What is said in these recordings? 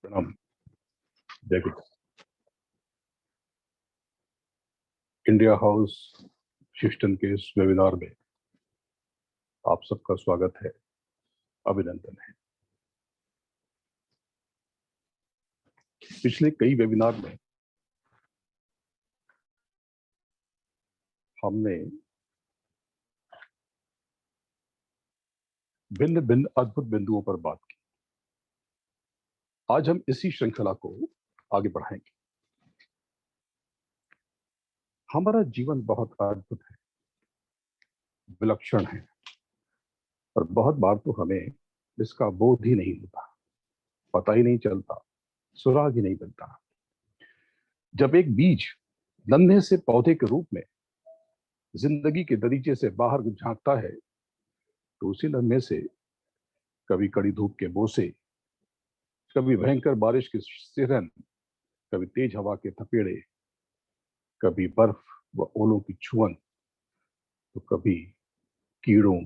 प्रणाम। जय गुरु। India house शिष्टन के इस वेबिनार में आप सबका स्वागत है, अभिनंदन है। पिछले कई वेबिनार में हमने भिन्न भिन्न अद्भुत बिंदुओं पर बात की। आज हम इसी श्रृंखला को आगे बढ़ाएंगे। हमारा जीवन बहुत अद्भुत है, विलक्षण है, और बहुत बार तो हमें इसका बोध ही नहीं होता, पता ही नहीं चलता, सुराग ही नहीं मिलता। जब एक बीज नन्हे से पौधे के रूप में जिंदगी के दरीचे से बाहर झांकता है, तो उसी लम्हे से कभी कड़ी धूप के बोसे, कभी भयंकर बारिश की सिरहन, कभी तेज हवा के थपेड़े, कभी बर्फ व ओलों की छुअन, तो कभी कीड़ों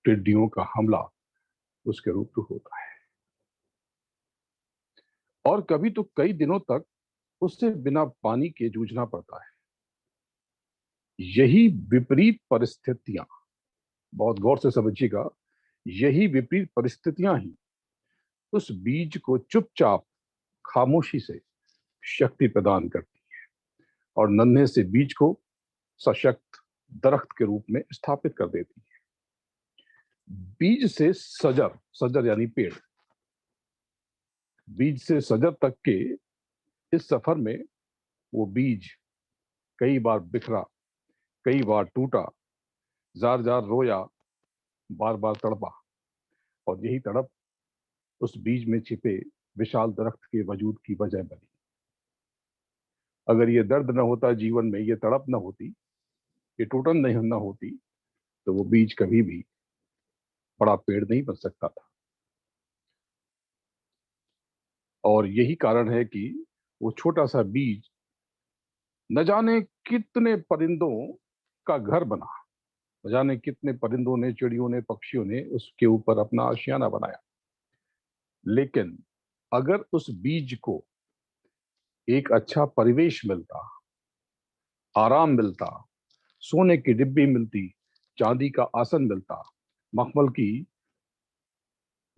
टिड्डियों का हमला उसके रूप होता है। और कभी तो कई दिनों तक उससे बिना पानी के जूझना पड़ता है। यही विपरीत परिस्थितियां, बहुत गौर से समझिएगा, यही विपरीत परिस्थितियां ही उस बीज को चुपचाप खामोशी से शक्ति प्रदान करती है और नन्हे से बीज को सशक्त दरख्त के रूप में स्थापित कर देती है। बीज से सजर, सजर यानी पेड़, बीज से सजर तक के इस सफर में वो बीज कई बार बिखरा, कई बार टूटा, जार जार रोया, बार बार तड़पा, और यही तड़प उस बीज में छिपे विशाल दरख्त के वजूद की वजह बनी। अगर ये दर्द न होता जीवन में, ये तड़प न होती, ये टूटन नहीं न होती, तो वो बीज कभी भी बड़ा पेड़ नहीं बन सकता था। और यही कारण है कि वो छोटा सा बीज न जाने कितने परिंदों का घर बना, न जाने कितने परिंदों ने, चिड़ियों ने, पक्षियों ने उसके ऊपर अपना आशियाना बनाया। लेकिन अगर उस बीज को एक अच्छा परिवेश मिलता, आराम मिलता, सोने की डिब्बी मिलती, चांदी का आसन मिलता, मखमल की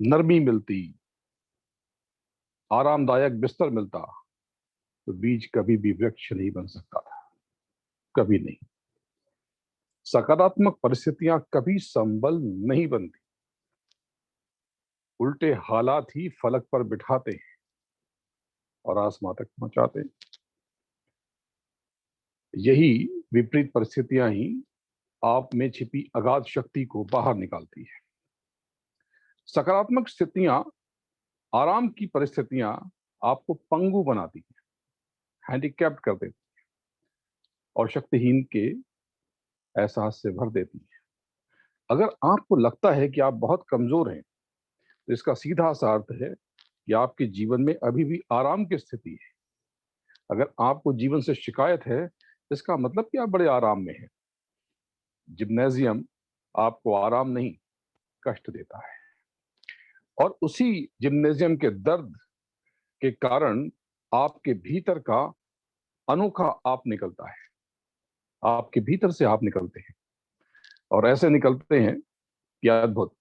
नरमी मिलती, आरामदायक बिस्तर मिलता, तो बीज कभी भी वृक्ष नहीं बन सकता था, कभी नहीं। सकारात्मक परिस्थितियां कभी संबल नहीं बनती, उल्टे हालात ही फलक पर बिठाते हैं और आसमां तक पहुंचाते हैं। यही विपरीत परिस्थितियां ही आप में छिपी अगाध शक्ति को बाहर निकालती है। सकारात्मक स्थितियां, आराम की परिस्थितियां आपको पंगु बनाती हैं, हैंडीकैप्ड कर देती हैं और शक्तिहीन के एहसास से भर देती हैं। अगर आपको लगता है कि आप बहुत कमजोर हैं, तो इसका सीधा सा अर्थ है कि आपके जीवन में अभी भी आराम की स्थिति है। अगर आपको जीवन से शिकायत है, इसका मतलब कि आप बड़े आराम में हैं। जिम्नेजियम आपको आराम नहीं, कष्ट देता है, और उसी जिम्नेजियम के दर्द के कारण आपके भीतर का अनोखा आप निकलता है। आपके भीतर से आप निकलते हैं, और ऐसे निकलते हैं कि अद्भुत,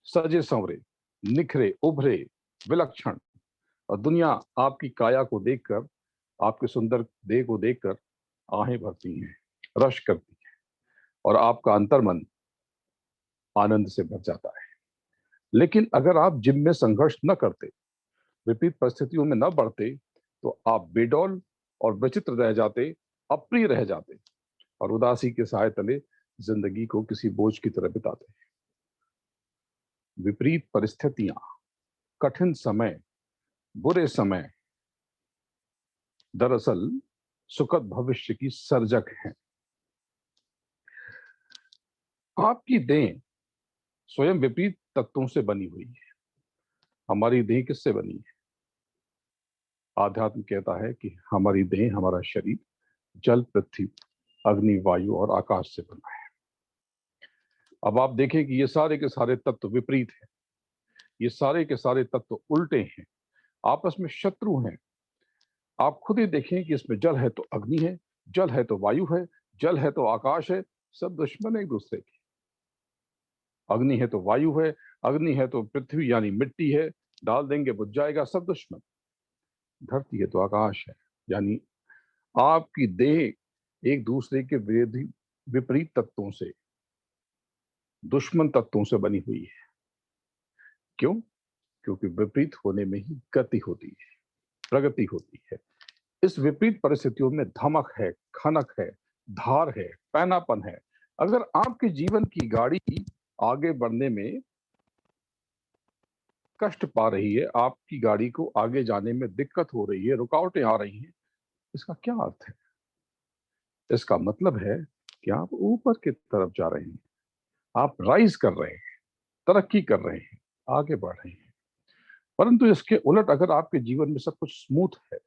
सजे संवरे, निखरे, उभरे, विलक्षण। और दुनिया आपकी काया को देखकर, आपके सुंदर देह को देखकर आहें भरती हैं, रश करती है, और आपका अंतर्मन आनंद से भर जाता है। लेकिन अगर आप जिम में संघर्ष न करते, विपरीत परिस्थितियों में न बढ़ते, तो आप बेडौल और विचित्र रह जाते, अप्रिय रह जाते, और उदासी के साए तले जिंदगी को किसी बोझ की तरह बिताते। विपरीत परिस्थितियां, कठिन समय, बुरे समय दरअसल सुखद भविष्य की सर्जक हैं। आपकी देह स्वयं विपरीत तत्वों से बनी हुई है। हमारी देह किससे बनी है? आध्यात्म कहता है कि हमारी देह, हमारा शरीर जल, पृथ्वी, अग्नि, वायु और आकाश से बना है। अब आप देखें कि ये सारे के सारे तत्व विपरीत हैं, ये सारे के सारे तत्व उल्टे हैं, आपस में शत्रु हैं। आप खुद ही देखें कि इसमें जल है तो अग्नि है, जल है तो वायु है, जल है तो आकाश है, सब दुश्मन एक दूसरे के। अग्नि है तो वायु है, अग्नि है तो पृथ्वी यानी मिट्टी है, डाल देंगे बुझ जाएगा, सब दुश्मन। धरती है तो आकाश है, यानी आपकी देह एक दूसरे के विरोधी विपरीत तत्वों से, दुश्मन तत्वों से बनी हुई है। क्यों? क्योंकि विपरीत होने में ही गति होती है, प्रगति होती है। इस विपरीत परिस्थितियों में धमक है, खनक है, धार है, पैनापन है। अगर आपके जीवन की गाड़ी आगे बढ़ने में कष्ट पा रही है, आपकी गाड़ी को आगे जाने में दिक्कत हो रही है, रुकावटें आ रही हैं, इसका क्या अर्थ है? इसका मतलब है कि आप ऊपर की तरफ जा रहे हैं, आप राइज कर रहे हैं, तरक्की कर रहे हैं, आगे बढ़ रहे हैं। परंतु इसके उलट अगर आपके जीवन में सब कुछ स्मूथ है,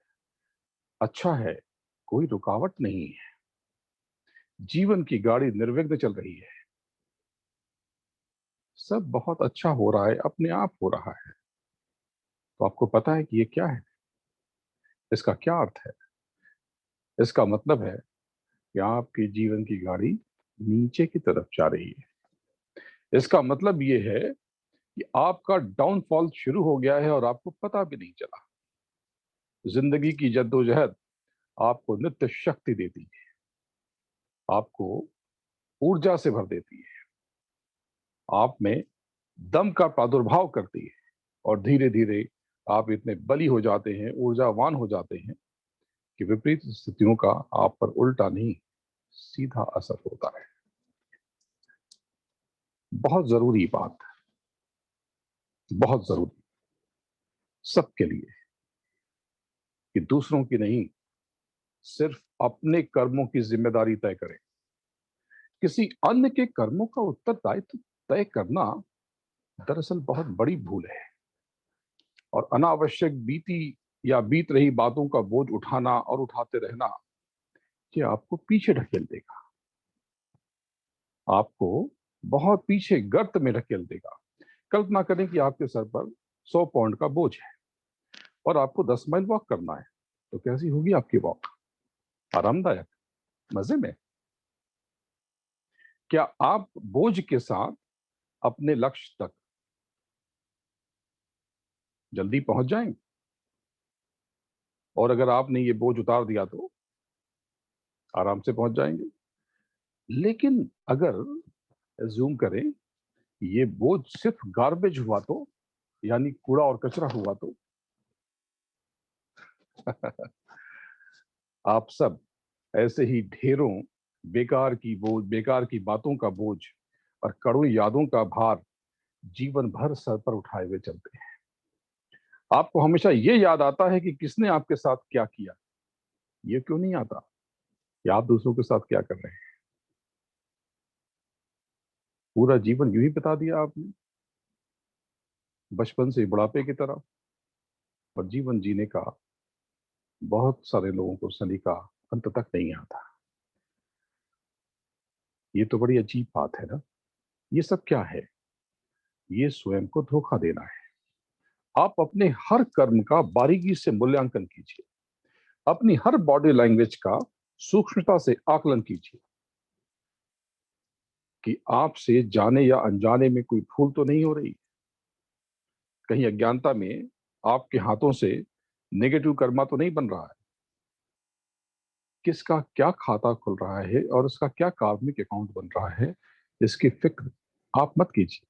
अच्छा है, कोई रुकावट नहीं है, जीवन की गाड़ी निर्विघ्न चल रही है, सब बहुत अच्छा हो रहा है, अपने आप हो रहा है, तो आपको पता है कि ये क्या है? इसका क्या अर्थ है? इसका मतलब है कि आपके जीवन की गाड़ी नीचे की तरफ जा रही है। इसका मतलब ये है कि आपका डाउनफॉल शुरू हो गया है और आपको पता भी नहीं चला। जिंदगी की जद्दोजहद आपको नित्य शक्ति देती है, आपको ऊर्जा से भर देती है, आप में दम का प्रादुर्भाव करती है, और धीरे धीरे आप इतने बली हो जाते हैं, ऊर्जावान हो जाते हैं कि विपरीत स्थितियों का आप पर उल्टा नहीं, सीधा असर होता है। बहुत जरूरी बात, बहुत जरूरी सबके लिए, कि दूसरों की नहीं, सिर्फ अपने कर्मों की जिम्मेदारी तय करें। किसी अन्य के कर्मों का उत्तरदायित्व तय करना दरअसल बहुत बड़ी भूल है, और अनावश्यक बीती या बीत रही बातों का बोझ उठाना और उठाते रहना, ये आपको पीछे ढकेल देगा, आपको बहुत पीछे गर्त में ढकेल देगा। कल्पना करें कि आपके सर पर 100 पाउंड का बोझ है और आपको 10 माइल वॉक करना है, तो कैसी होगी आपकी वॉक? आरामदायक, मजे में? क्या आप बोझ के साथ अपने लक्ष्य तक जल्दी पहुंच जाएंगे? और अगर आपने ये बोझ उतार दिया तो आराम से पहुंच जाएंगे। लेकिन अगर एज्यूम करें ये बोझ सिर्फ गार्बेज हुआ तो, यानी कूड़ा और कचरा हुआ तो? आप सब ऐसे ही ढेरों बेकार की बातों का बोझ और कड़वी यादों का भार जीवन भर सर पर उठाए हुए चलते हैं। आपको हमेशा ये याद आता है कि किसने आपके साथ क्या किया, ये क्यों नहीं आता कि आप दूसरों के साथ क्या कर रहे हैं? पूरा जीवन यूं ही बिता दिया आपने, बचपन से बुढ़ापे की तरफ, और जीवन जीने का बहुत सारे लोगों को सलीका अंत तक नहीं आता। ये तो बड़ी अजीब बात है ना। ये सब क्या है? ये स्वयं को धोखा देना है। आप अपने हर कर्म का बारीकी से मूल्यांकन कीजिए, अपनी हर बॉडी लैंग्वेज का सूक्ष्मता से आकलन कीजिए कि आपसे जाने या अनजाने में कोई भूल तो नहीं हो रही, कहीं अज्ञानता में आपके हाथों से नेगेटिव कर्मा तो नहीं बन रहा है। किसका क्या खाता खुल रहा है और उसका क्या कार्मिक अकाउंट बन रहा है, इसकी फिक्र आप मत कीजिए।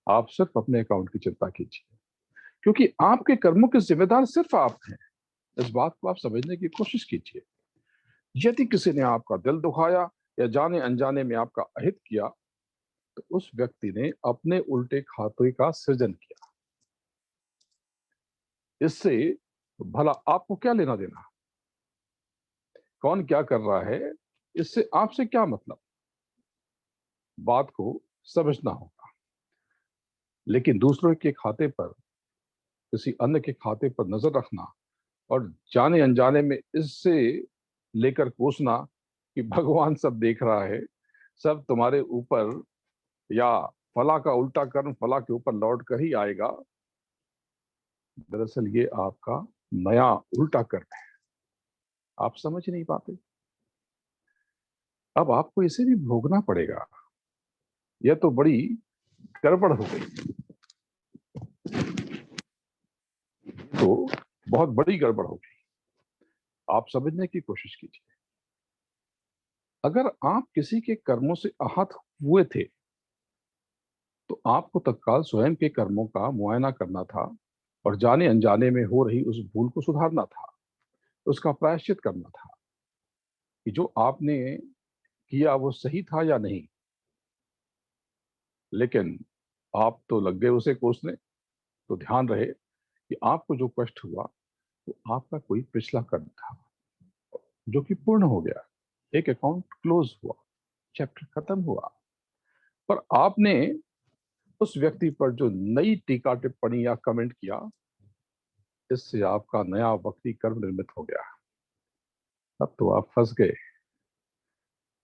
आप सिर्फ अपने अकाउंट की चिंता कीजिए, क्योंकि आपके कर्मों के जिम्मेदार सिर्फ आप हैं। इस बात को आप समझने की कोशिश कीजिए। यदि किसी ने आपका दिल दुखाया या जाने अनजाने में आपका अहित किया, तो उस व्यक्ति ने अपने उल्टे खाते का सृजन किया। इससे भला आपको क्या लेना देना? कौन क्या कर रहा है, इससे आपसे क्या मतलब? बात को समझना होगा। लेकिन दूसरों के खाते पर, किसी अन्य के खाते पर नजर रखना और जाने अनजाने में इससे लेकर कोसना कि भगवान सब देख रहा है, सब तुम्हारे ऊपर, या फला का उल्टा कर्म फला के ऊपर लौट कर ही आएगा, दरअसल ये आपका नया उल्टा कर्म है, आप समझ नहीं पाते। अब आपको इसे भी भोगना पड़ेगा। यह तो बड़ी गड़बड़ हो गई, तो बहुत बड़ी गड़बड़ हो गई। आप समझने की कोशिश कीजिए। अगर आप किसी के कर्मों से आहत हुए थे तो आपको तत्काल स्वयं के कर्मों का मुआयना करना था और जाने अनजाने में हो रही उस भूल को सुधारना था, उसका प्रायश्चित करना था कि जो आपने किया वो सही था या नहीं। लेकिन आप तो लग गए उसे कोसने। तो ध्यान रहे कि आपको जो कष्ट हुआ वो आपका कोई पिछला कर्म था जो कि पूर्ण हो गया। एक अकाउंट क्लोज हुआ, चैप्टर खत्म हुआ। पर आपने उस व्यक्ति पर जो नई टीका टिप्पणी या कमेंट किया, इससे आपका नया वक्री कर्म निर्मित हो गया। अब तो आप फंस गए,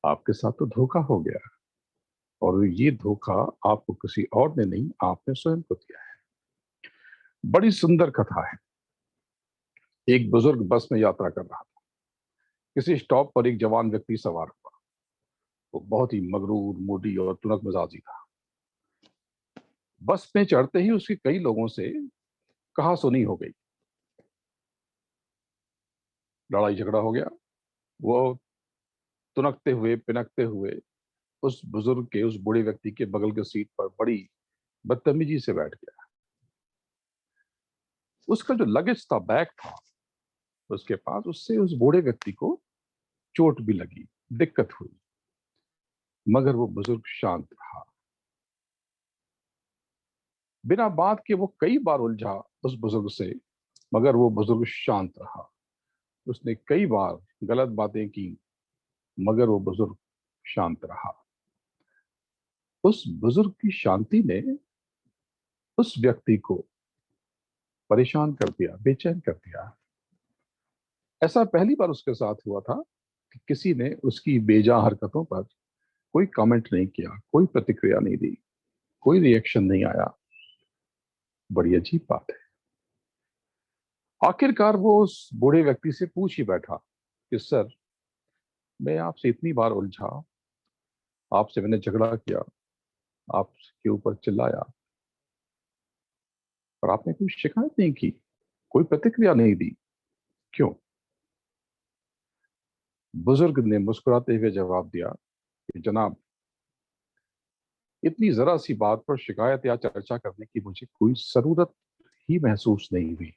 आपके साथ तो धोखा हो गया। और ये धोखा आपको किसी और ने नहीं, आपने स्वयं को दिया है। बड़ी सुंदर कथा है। एक बुजुर्ग बस में यात्रा कर रहा था। किसी स्टॉप पर एक जवान व्यक्ति सवार हुआ। वो बहुत ही मगरूर, मूडी और तुनक मिजाजी था। बस में चढ़ते ही उसके कई लोगों से कहा सुनी हो गई। लड़ाई झगड़ा हो गया। वो तुनकते हुए, पिनकते हुए उस बुजुर्ग के, उस बूढ़े व्यक्ति के बगल के सीट पर बड़ी बदतमीजी से बैठ गया। उसका जो लगेज था, बैग था उसके पास, उससे उस बूढ़े व्यक्ति को चोट भी लगी, दिक्कत हुई। मगर वो बुजुर्ग शांत रहा। बिना बात के वो कई बार उलझा उस बुजुर्ग से, मगर वो बुजुर्ग शांत रहा। उसने कई बार गलत बातें की, मगर वो बुजुर्ग शांत रहा। उस बुजुर्ग की शांति ने उस व्यक्ति को परेशान कर दिया, बेचैन कर दिया। ऐसा पहली बार उसके साथ हुआ था कि किसी ने उसकी बेजा हरकतों पर कोई कमेंट नहीं किया, कोई प्रतिक्रिया नहीं दी, कोई रिएक्शन नहीं आया। बड़ी अजीब बात है। आखिरकार वो उस बूढ़े व्यक्ति से पूछ ही बैठा कि सर, मैं आपसे इतनी बार उलझा, आपसे मैंने झगड़ा किया, आपके ऊपर चिल्लाया, पर आपने कोई शिकायत नहीं की, कोई प्रतिक्रिया नहीं दी, क्यों? बुजुर्ग ने मुस्कुराते हुए जवाब दिया कि जनाब, इतनी जरा सी बात पर शिकायत या चर्चा करने की मुझे कोई जरूरत ही महसूस नहीं हुई,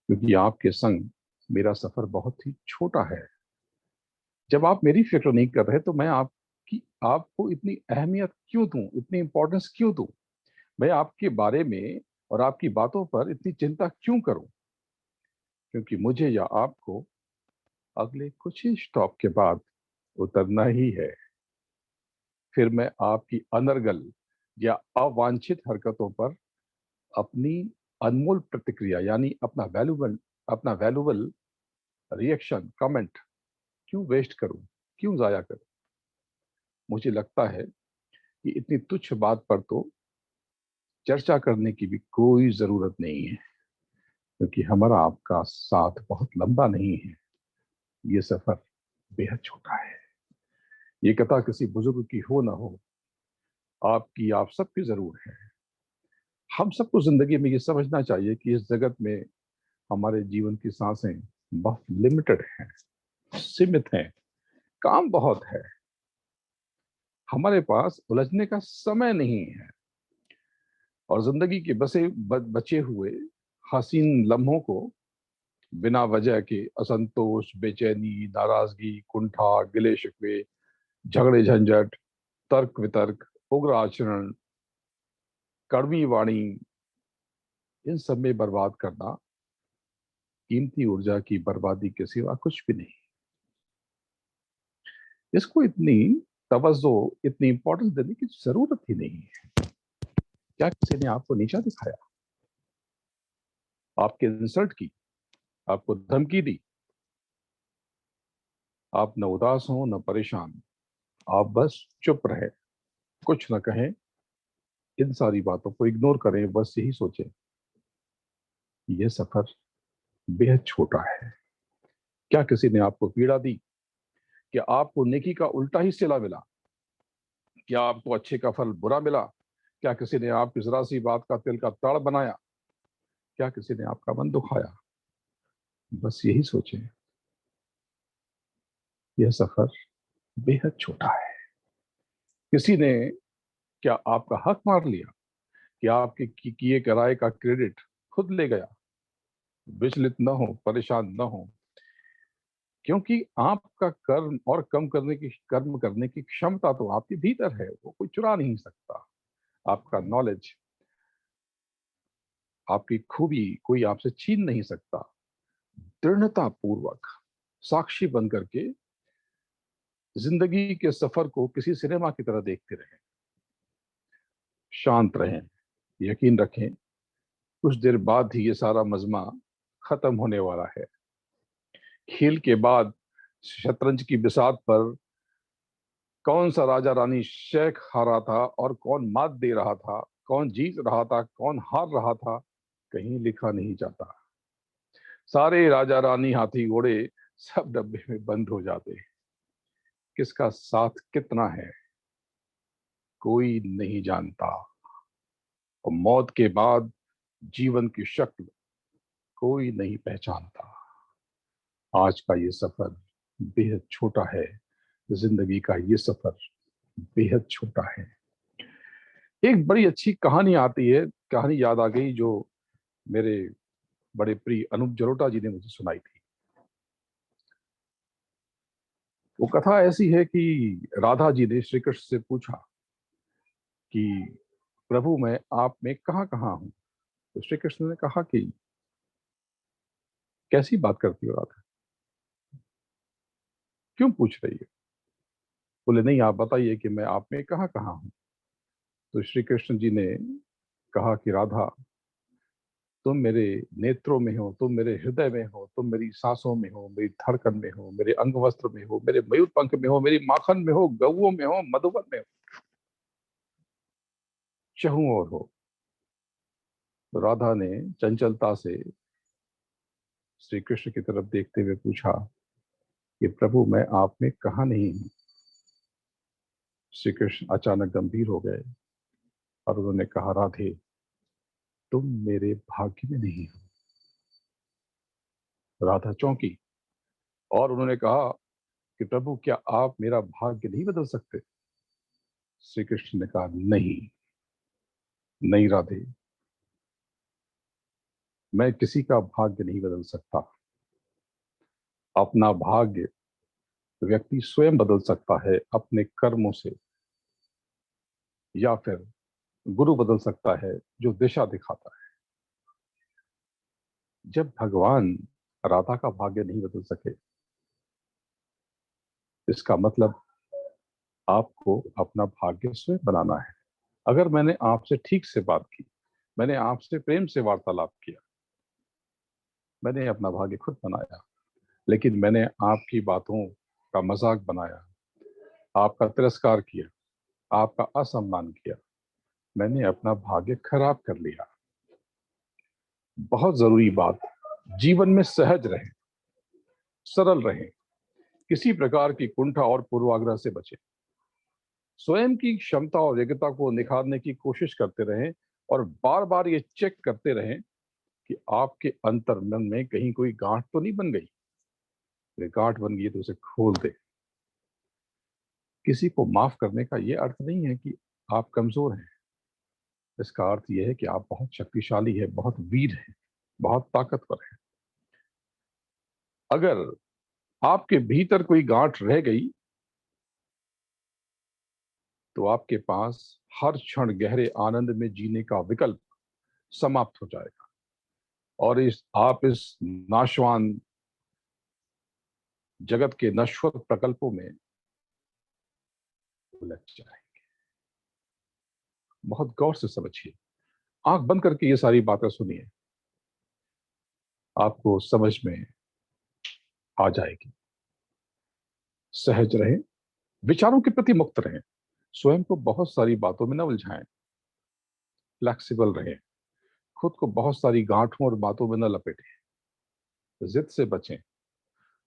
क्योंकि आपके संग मेरा सफर बहुत ही छोटा है। जब आप मेरी फिक्र नहीं कर रहे तो मैं आपको इतनी अहमियत क्यों दूं, इतनी इंपॉर्टेंस क्यों दूं? मैं आपके बारे में और आपकी बातों पर इतनी चिंता क्यों करूं? क्योंकि मुझे या आपको अगले कुछ ही स्टॉप के बाद उतरना ही है। फिर मैं आपकी अनर्गल या अवांछित हरकतों पर अपनी अनमोल प्रतिक्रिया, यानी अपना वैल्यूबल रिएक्शन, कमेंट क्यों वेस्ट करूं, क्यों जाया करूं? मुझे लगता है कि इतनी तुच्छ बात पर तो चर्चा करने की भी कोई जरूरत नहीं है, क्योंकि हमारा आपका साथ बहुत लंबा नहीं है, ये सफर बेहद छोटा है। ये कथा किसी बुजुर्ग की हो ना हो, आपकी, आप सबकी जरूर है। हम सबको जिंदगी में ये समझना चाहिए कि इस जगत में हमारे जीवन की सांसें बहुत लिमिटेड हैं, सीमित हैं, काम बहुत है, हमारे पास उलझने का समय नहीं है। और जिंदगी के बचे हुए हसीन लम्हों को बिना वजह के असंतोष, बेचैनी, नाराजगी, कुंठा, गिले शिकवे, झगड़े झंझट, तर्क वितर्क, उग्र आचरण, कड़वी वाणी, इन सब में बर्बाद करना कीमती ऊर्जा की बर्बादी के सिवा कुछ भी नहीं। इसको इतनी तवज्जो, इतनी इंपॉर्टेंस देने की जरूरत ही नहीं है। क्या किसी ने आपको नीचा दिखाया, आपके इंसल्ट की, आपको धमकी दी? आप न उदास हो न परेशान, आप बस चुप रहे, कुछ न कहें, इन सारी बातों को इग्नोर करें, बस यही सोचें यह सफर बेहद छोटा है। क्या किसी ने आपको पीड़ा दी? क्या आपको नेकी का उल्टा ही सिला मिला? क्या आपको अच्छे का फल बुरा मिला? क्या किसी ने आपकी जरा सी बात का तिल का ताड़ बनाया? क्या किसी ने आपका मन दुखाया? बस यही सोचें, यह सफर बेहद छोटा है। किसी ने क्या आपका हक मार लिया? क्या आपके किए कराए का क्रेडिट खुद ले गया? विचलित न हो, परेशान न हो, क्योंकि आपका कर्म करने की क्षमता तो आपके भीतर है, वो कोई चुरा नहीं सकता। आपका नॉलेज, आपकी खूबी कोई आपसे छीन नहीं सकता। दृढ़ता पूर्वक साक्षी बन करके जिंदगी के सफर को किसी सिनेमा की तरह देखते रहें। शांत रहें, यकीन रखें, कुछ देर बाद ही ये सारा मजमा खत्म होने वाला है। खेल के बाद शतरंज की बिसात पर कौन सा राजा रानी शेख हारा था और कौन मात दे रहा था, कौन जीत रहा था, कौन हार रहा था, कहीं लिखा नहीं जाता। सारे राजा रानी हाथी घोड़े सब डब्बे में बंद हो जाते। किसका साथ कितना है कोई नहीं जानता, और मौत के बाद जीवन की शक्ल कोई नहीं पहचानता। आज का ये सफर बेहद छोटा है, जिंदगी का ये सफर बेहद छोटा है। एक बड़ी अच्छी कहानी आती है, कहानी याद आ गई जो मेरे बड़े प्रिय अनूप जलोटा जी ने मुझे सुनाई थी। वो कथा ऐसी है कि राधा जी ने श्री कृष्ण से पूछा कि प्रभु मैं आप में कहाँ कहाँ हूं। तो श्री कृष्ण ने कहा कि कैसी बात करती हो राधा, क्यों पूछ रही है? बोले नहीं, आप बताइए कि मैं आप में कहाँ कहाँ हूं। तो श्री कृष्ण जी ने कहा कि राधा, तुम मेरे नेत्रों में हो, तुम मेरे हृदय में हो, तुम मेरी सांसों में हो, मेरी धड़कन में हो, मेरे अंग वस्त्र में हो, मेरे मयूर पंख में हो, मेरी माखन में हो, गौओं में हो, मधुबन में हो, चहु और हो। तो राधा ने चंचलता से श्री कृष्ण की तरफ देखते हुए पूछा कि प्रभु मैं आप में कहा नहीं हूं। श्री कृष्ण अचानक गंभीर हो गए और उन्होंने कहा राधे, तुम मेरे भाग्य में नहीं हो। राधा चौंकी और उन्होंने कहा कि प्रभु क्या आप मेरा भाग्य नहीं बदल सकते? श्री कृष्ण ने कहा नहीं, नहीं राधे, मैं किसी का भाग्य नहीं बदल सकता। अपना भाग्य व्यक्ति स्वयं बदल सकता है अपने कर्मों से, या फिर गुरु बदल सकता है जो दिशा दिखाता है। जब भगवान राधा का भाग्य नहीं बदल सके, इसका मतलब आपको अपना भाग्य स्वयं बनाना है। अगर मैंने आपसे ठीक से बात की, मैंने आपसे प्रेम से वार्तालाप किया, मैंने अपना भाग्य खुद बनाया। लेकिन मैंने आपकी बातों का मजाक बनाया, आपका तिरस्कार किया, आपका असम्मान किया, मैंने अपना भाग्य खराब कर लिया। बहुत जरूरी बात, जीवन में सहज रहें, सरल रहें, किसी प्रकार की कुंठा और पूर्वाग्रह से बचें, स्वयं की क्षमता और योग्यता को निखारने की कोशिश करते रहें, और बार बार ये चेक करते रहें कि आपके अंतर्मन में कहीं कोई गांठ तो नहीं बन गई। अगर गांठ बन गई तो उसे खोल दे। किसी को माफ करने का यह अर्थ नहीं है कि आप कमजोर हैं। इसका अर्थ यह है कि आप बहुत शक्तिशाली है, बहुत वीर हैं, बहुत ताकतवर हैं। अगर आपके भीतर कोई गांठ रह गई तो आपके पास हर क्षण गहरे आनंद में जीने का विकल्प समाप्त हो जाएगा, और इस नाशवान जगत के नश्वर प्रकल्पों में उलझ जाए। बहुत गौर से समझिए, आंख बंद करके ये सारी बातें सुनिए, आपको समझ में आ जाएगी। सहज रहें, विचारों के प्रति मुक्त रहें, स्वयं को बहुत सारी बातों में न उलझाएं, फ्लेक्सिबल रहें, खुद को बहुत सारी गांठों और बातों में न लपेटें। जिद से बचें।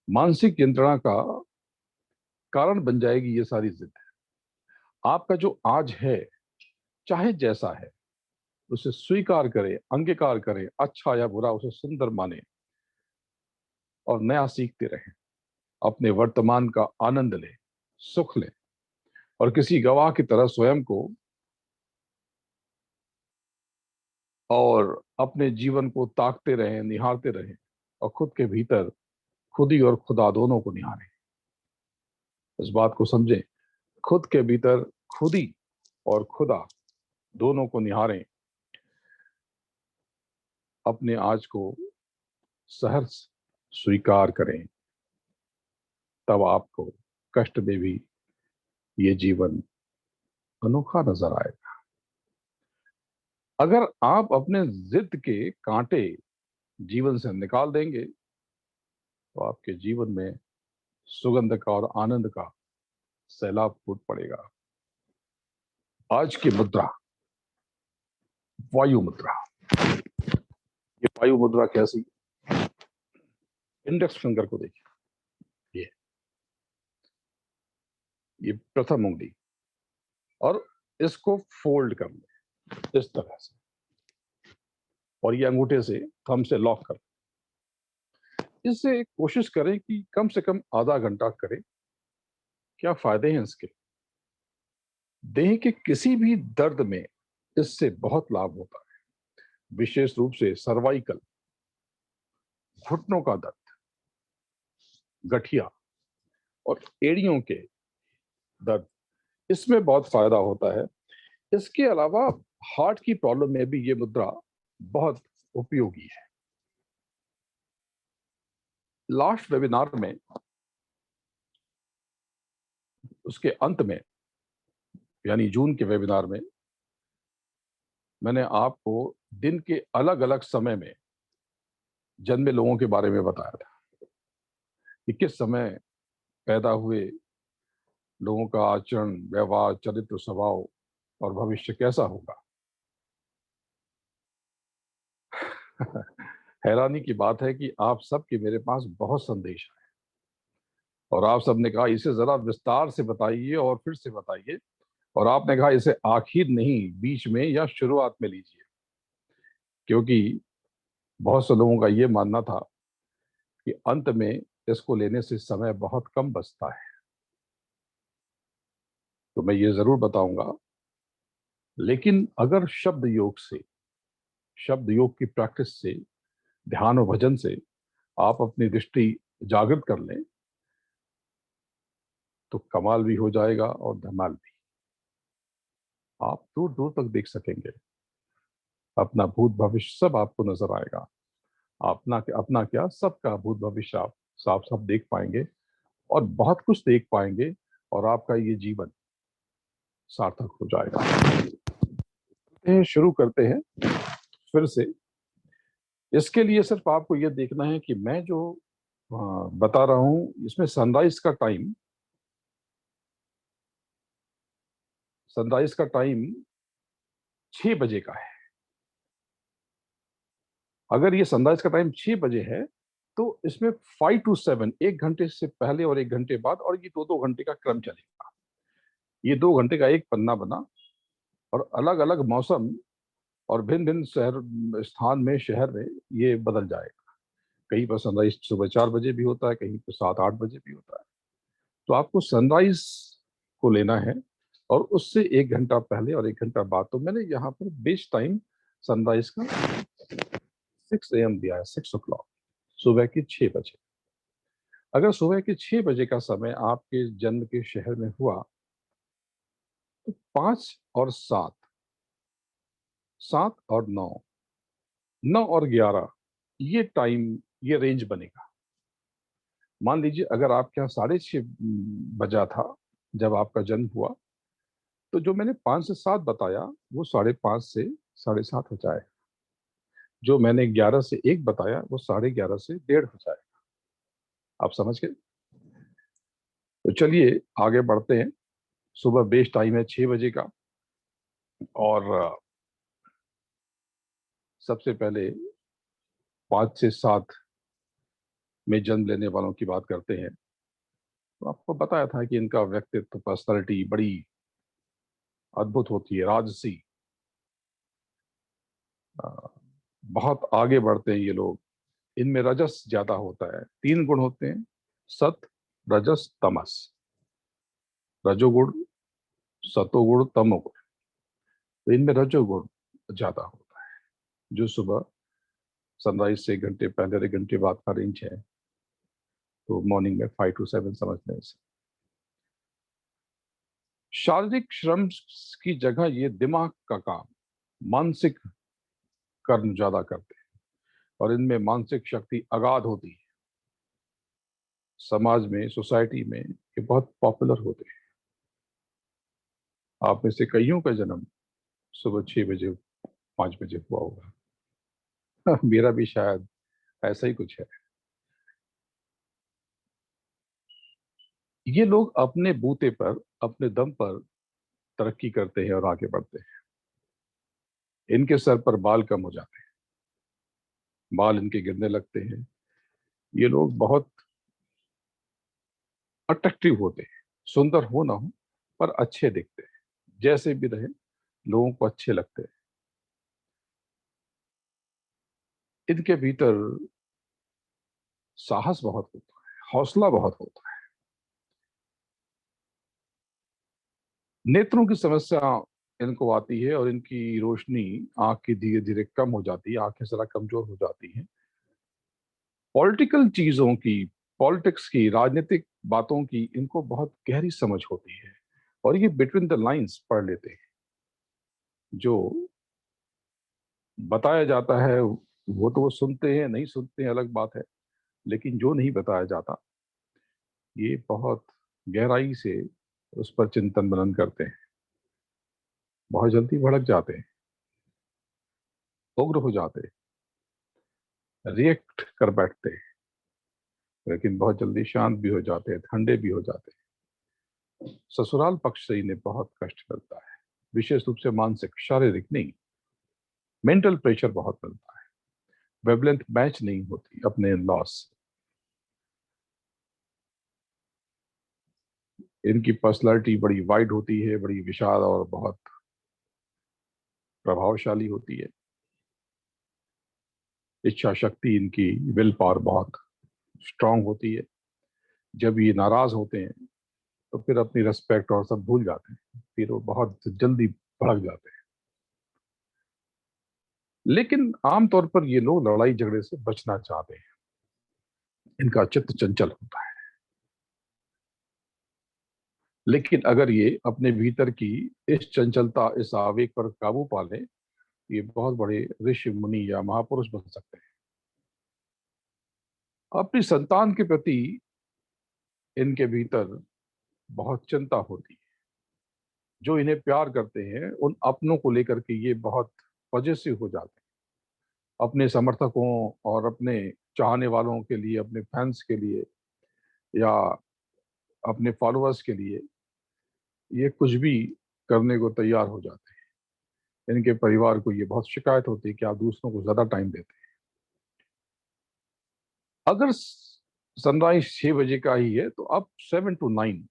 मानसिक यंत्रणा का कारण बन जाएगी ये सारी जिद। आपका जो आज है, चाहे जैसा है, उसे स्वीकार करें, अंगीकार करें, अच्छा या बुरा उसे सुंदर माने और नया सीखते रहें। अपने वर्तमान का आनंद लें, सुख लें और किसी गवाह की तरह स्वयं को और अपने जीवन को ताकते रहें, निहारते रहें और खुद के भीतर खुद ही और खुदा दोनों को निहारें। इस बात को समझें, खुद के भीतर खुद ही और खुदा दोनों को निहारें। अपने आज को सहर्ष स्वीकार करें, तब आपको कष्ट में भी ये जीवन अनोखा नजर आएगा। अगर आप अपने जिद के कांटे जीवन से निकाल देंगे तो आपके जीवन में सुगंध का और आनंद का सैलाब फूट पड़ेगा। आज की मुद्रा, वायु मुद्रा। ये वायु मुद्रा कैसी? इंडेक्स फिंगर को देखिए, ये प्रथम उंगली, और इसको फोल्ड कर लें इस तरह से, और ये अंगूठे से थंब से लॉक कर लें। इससे कोशिश करें कि कम से कम आधा घंटा करें। क्या फायदे हैं इसके? देह के किसी भी दर्द में इससे बहुत लाभ होता है, विशेष रूप से सर्वाइकल, घुटनों का दर्द, गठिया और एड़ियों के दर्द, इसमें बहुत फायदा होता है। इसके अलावा हार्ट की प्रॉब्लम में भी ये मुद्रा बहुत उपयोगी है। लास्ट वेबिनार में, उसके अंत में, यानी जून के वेबिनार में, मैंने आपको दिन के अलग अलग समय में जन्मे लोगों के बारे में बताया था कि किस समय पैदा हुए लोगों का आचरण, व्यवहार, चरित्र, स्वभाव और भविष्य कैसा होगा। हैरानी की बात है कि आप सबके मेरे पास बहुत संदेश आए और आप सबने कहा इसे जरा विस्तार से बताइए और फिर से बताइए, और आपने कहा इसे आखिर नहीं, बीच में या शुरुआत में लीजिए, क्योंकि बहुत से लोगों का ये मानना था कि अंत में इसको लेने से समय बहुत कम बचता है। तो मैं ये जरूर बताऊंगा, लेकिन अगर शब्द योग की प्रैक्टिस से, ध्यान और भजन से आप अपनी दृष्टि जागृत कर लें तो कमाल भी हो जाएगा और धमाल भी। आप दूर दूर तक देख सकेंगे, अपना भूत भविष्य सब आपको नजर आएगा। अपना क्या, सबका भूत भविष्य आप साफ साफ देख पाएंगे और बहुत कुछ देख पाएंगे, और आपका ये जीवन सार्थक हो जाएगा। शुरू करते हैं फिर से। इसके लिए सिर्फ आपको ये देखना है कि मैं जो बता रहा हूं, इसमें सनराइज का टाइम 6 बजे का है। अगर ये सनराइज का टाइम 6 बजे है तो इसमें 5 to 7, 1 घंटे से पहले और 1 घंटे बाद, और ये 2-2 घंटे का क्रम चलेगा। ये 2 घंटे का एक पन्ना बना, और अलग अलग मौसम और भिन्न भिन्न स्थान में, शहर में ये बदल जाएगा। कहीं पर सनराइज सुबह 4 बजे भी होता है, कहीं पर 7-8 बजे भी होता है। तो आपको सनराइज को लेना है, और उससे 1 घंटा पहले और 1 घंटा बाद। तो मैंने यहाँ पर बेस्ट टाइम सनराइज का 6 AM दिया है, 6 o'clock, सुबह के 6 बजे। अगर सुबह के 6 बजे का समय आपके जन्म के शहर में हुआ तो 5 और 7, 7 और 9, 9 और 11, ये टाइम, ये रेंज बनेगा। मान लीजिए अगर आपके यहाँ 6:30 बजा था जब आपका जन्म हुआ, तो जो मैंने 5 से 7 बताया वो 5:30 से 7:30 हो जाए। जो मैंने 11 से 1 बताया वो 11:30 से 1:30 हो जाए। आप समझ गए? तो चलिए आगे बढ़ते हैं। सुबह बेस्ट टाइम है 6 बजे का, और सबसे पहले 5 से 7 में जन्म लेने वालों की बात करते हैं, तो आपको बताया था कि इनका व्यक्तित्व, पर्सनालिटी बड़ी अद्भुत होती है, राजसी। अ, बहुत आगे बढ़ते हैं ये लोग। इनमें रजस ज्यादा होता है। 3 गुण होते हैं, सत, रजस, तमस। रजोगुण, सतोगुण, तमोगुण। तो इनमें रजोगुण ज्यादा होता है, जो सुबह सनराइज से 1 घंटे पहले और 1 घंटे बाद का रेंज है। तो मॉर्निंग में 5 to 7 समझ लें इसे। शारीरिक श्रम की जगह ये दिमाग का काम, मानसिक कर्म ज्यादा करते हैं, और इनमें मानसिक शक्ति अगाध होती है। समाज में, सोसाइटी में ये बहुत पॉपुलर होते हैं। आप में से कईयों का जन्म सुबह 6 बजे, 5 बजे हुआ होगा। मेरा भी शायद ऐसा ही कुछ है। ये लोग अपने बूते पर, अपने दम पर तरक्की करते हैं और आगे बढ़ते हैं। इनके सर पर बाल कम हो जाते हैं, बाल इनके गिरने लगते हैं। ये लोग बहुत अट्रैक्टिव होते हैं, सुंदर हो ना हो पर अच्छे दिखते हैं। जैसे भी रहे, लोगों को अच्छे लगते हैं। इनके भीतर साहस बहुत होता है, हौसला बहुत होता है। नेत्रों की समस्या इनको आती है, और इनकी रोशनी आंख की धीरे धीरे कम हो जाती है, आंखें जरा कमजोर हो जाती हैं। पॉलिटिकल चीजों की, पॉलिटिक्स की, राजनीतिक बातों की इनको बहुत गहरी समझ होती है, और ये बिटवीन द लाइंस पढ़ लेते हैं। जो बताया जाता है वो तो वो सुनते हैं, नहीं सुनते हैं अलग बात है, लेकिन जो नहीं बताया जाता, ये बहुत गहराई से उस पर चिंतन मनन करते हैं। बहुत जल्दी भड़क जाते हैं, उग्र हो जाते हैं, रिएक्ट कर बैठते हैं, लेकिन बहुत जल्दी शांत भी हो जाते हैं, ठंडे भी हो जाते हैं। ससुराल पक्ष से इन्हें बहुत कष्ट मिलता है, विशेष रूप से मानसिक, शारीरिक नहीं। मेंटल प्रेशर बहुत मिलता है। वेवलेंथ मैच नहीं होती अपने लॉस। इनकी पर्सनालिटी बड़ी वाइड होती है, बड़ी विशाल और बहुत प्रभावशाली होती है। इच्छा शक्ति, इनकी विल पावर बहुत स्ट्रांग होती है। जब ये नाराज होते हैं तो फिर अपनी रेस्पेक्ट और सब भूल जाते हैं, फिर वो बहुत जल्दी भड़क जाते हैं। लेकिन आमतौर पर ये लोग लड़ाई झगड़े से बचना चाहते हैं। इनका चित्त चंचल होता है, लेकिन अगर ये अपने भीतर की इस चंचलता, इस आवेग पर काबू पा ले, ये बहुत बड़े ऋषि मुनि या महापुरुष बन सकते हैं। अपनी संतान के प्रति इनके भीतर बहुत चिंता होती है। जो इन्हें प्यार करते हैं, उन अपनों को लेकर के ये बहुत पजेसिव हो जाते हैं। अपने समर्थकों और अपने चाहने वालों के लिए, अपने फैंस के लिए या अपने फॉलोअर्स के लिए ये कुछ भी करने को तैयार हो जाते हैं। इनके परिवार को ये बहुत शिकायत होती है कि आप दूसरों को ज्यादा टाइम देते हैं। अगर सनराइज 6 बजे का ही है, तो अब 7 to 9,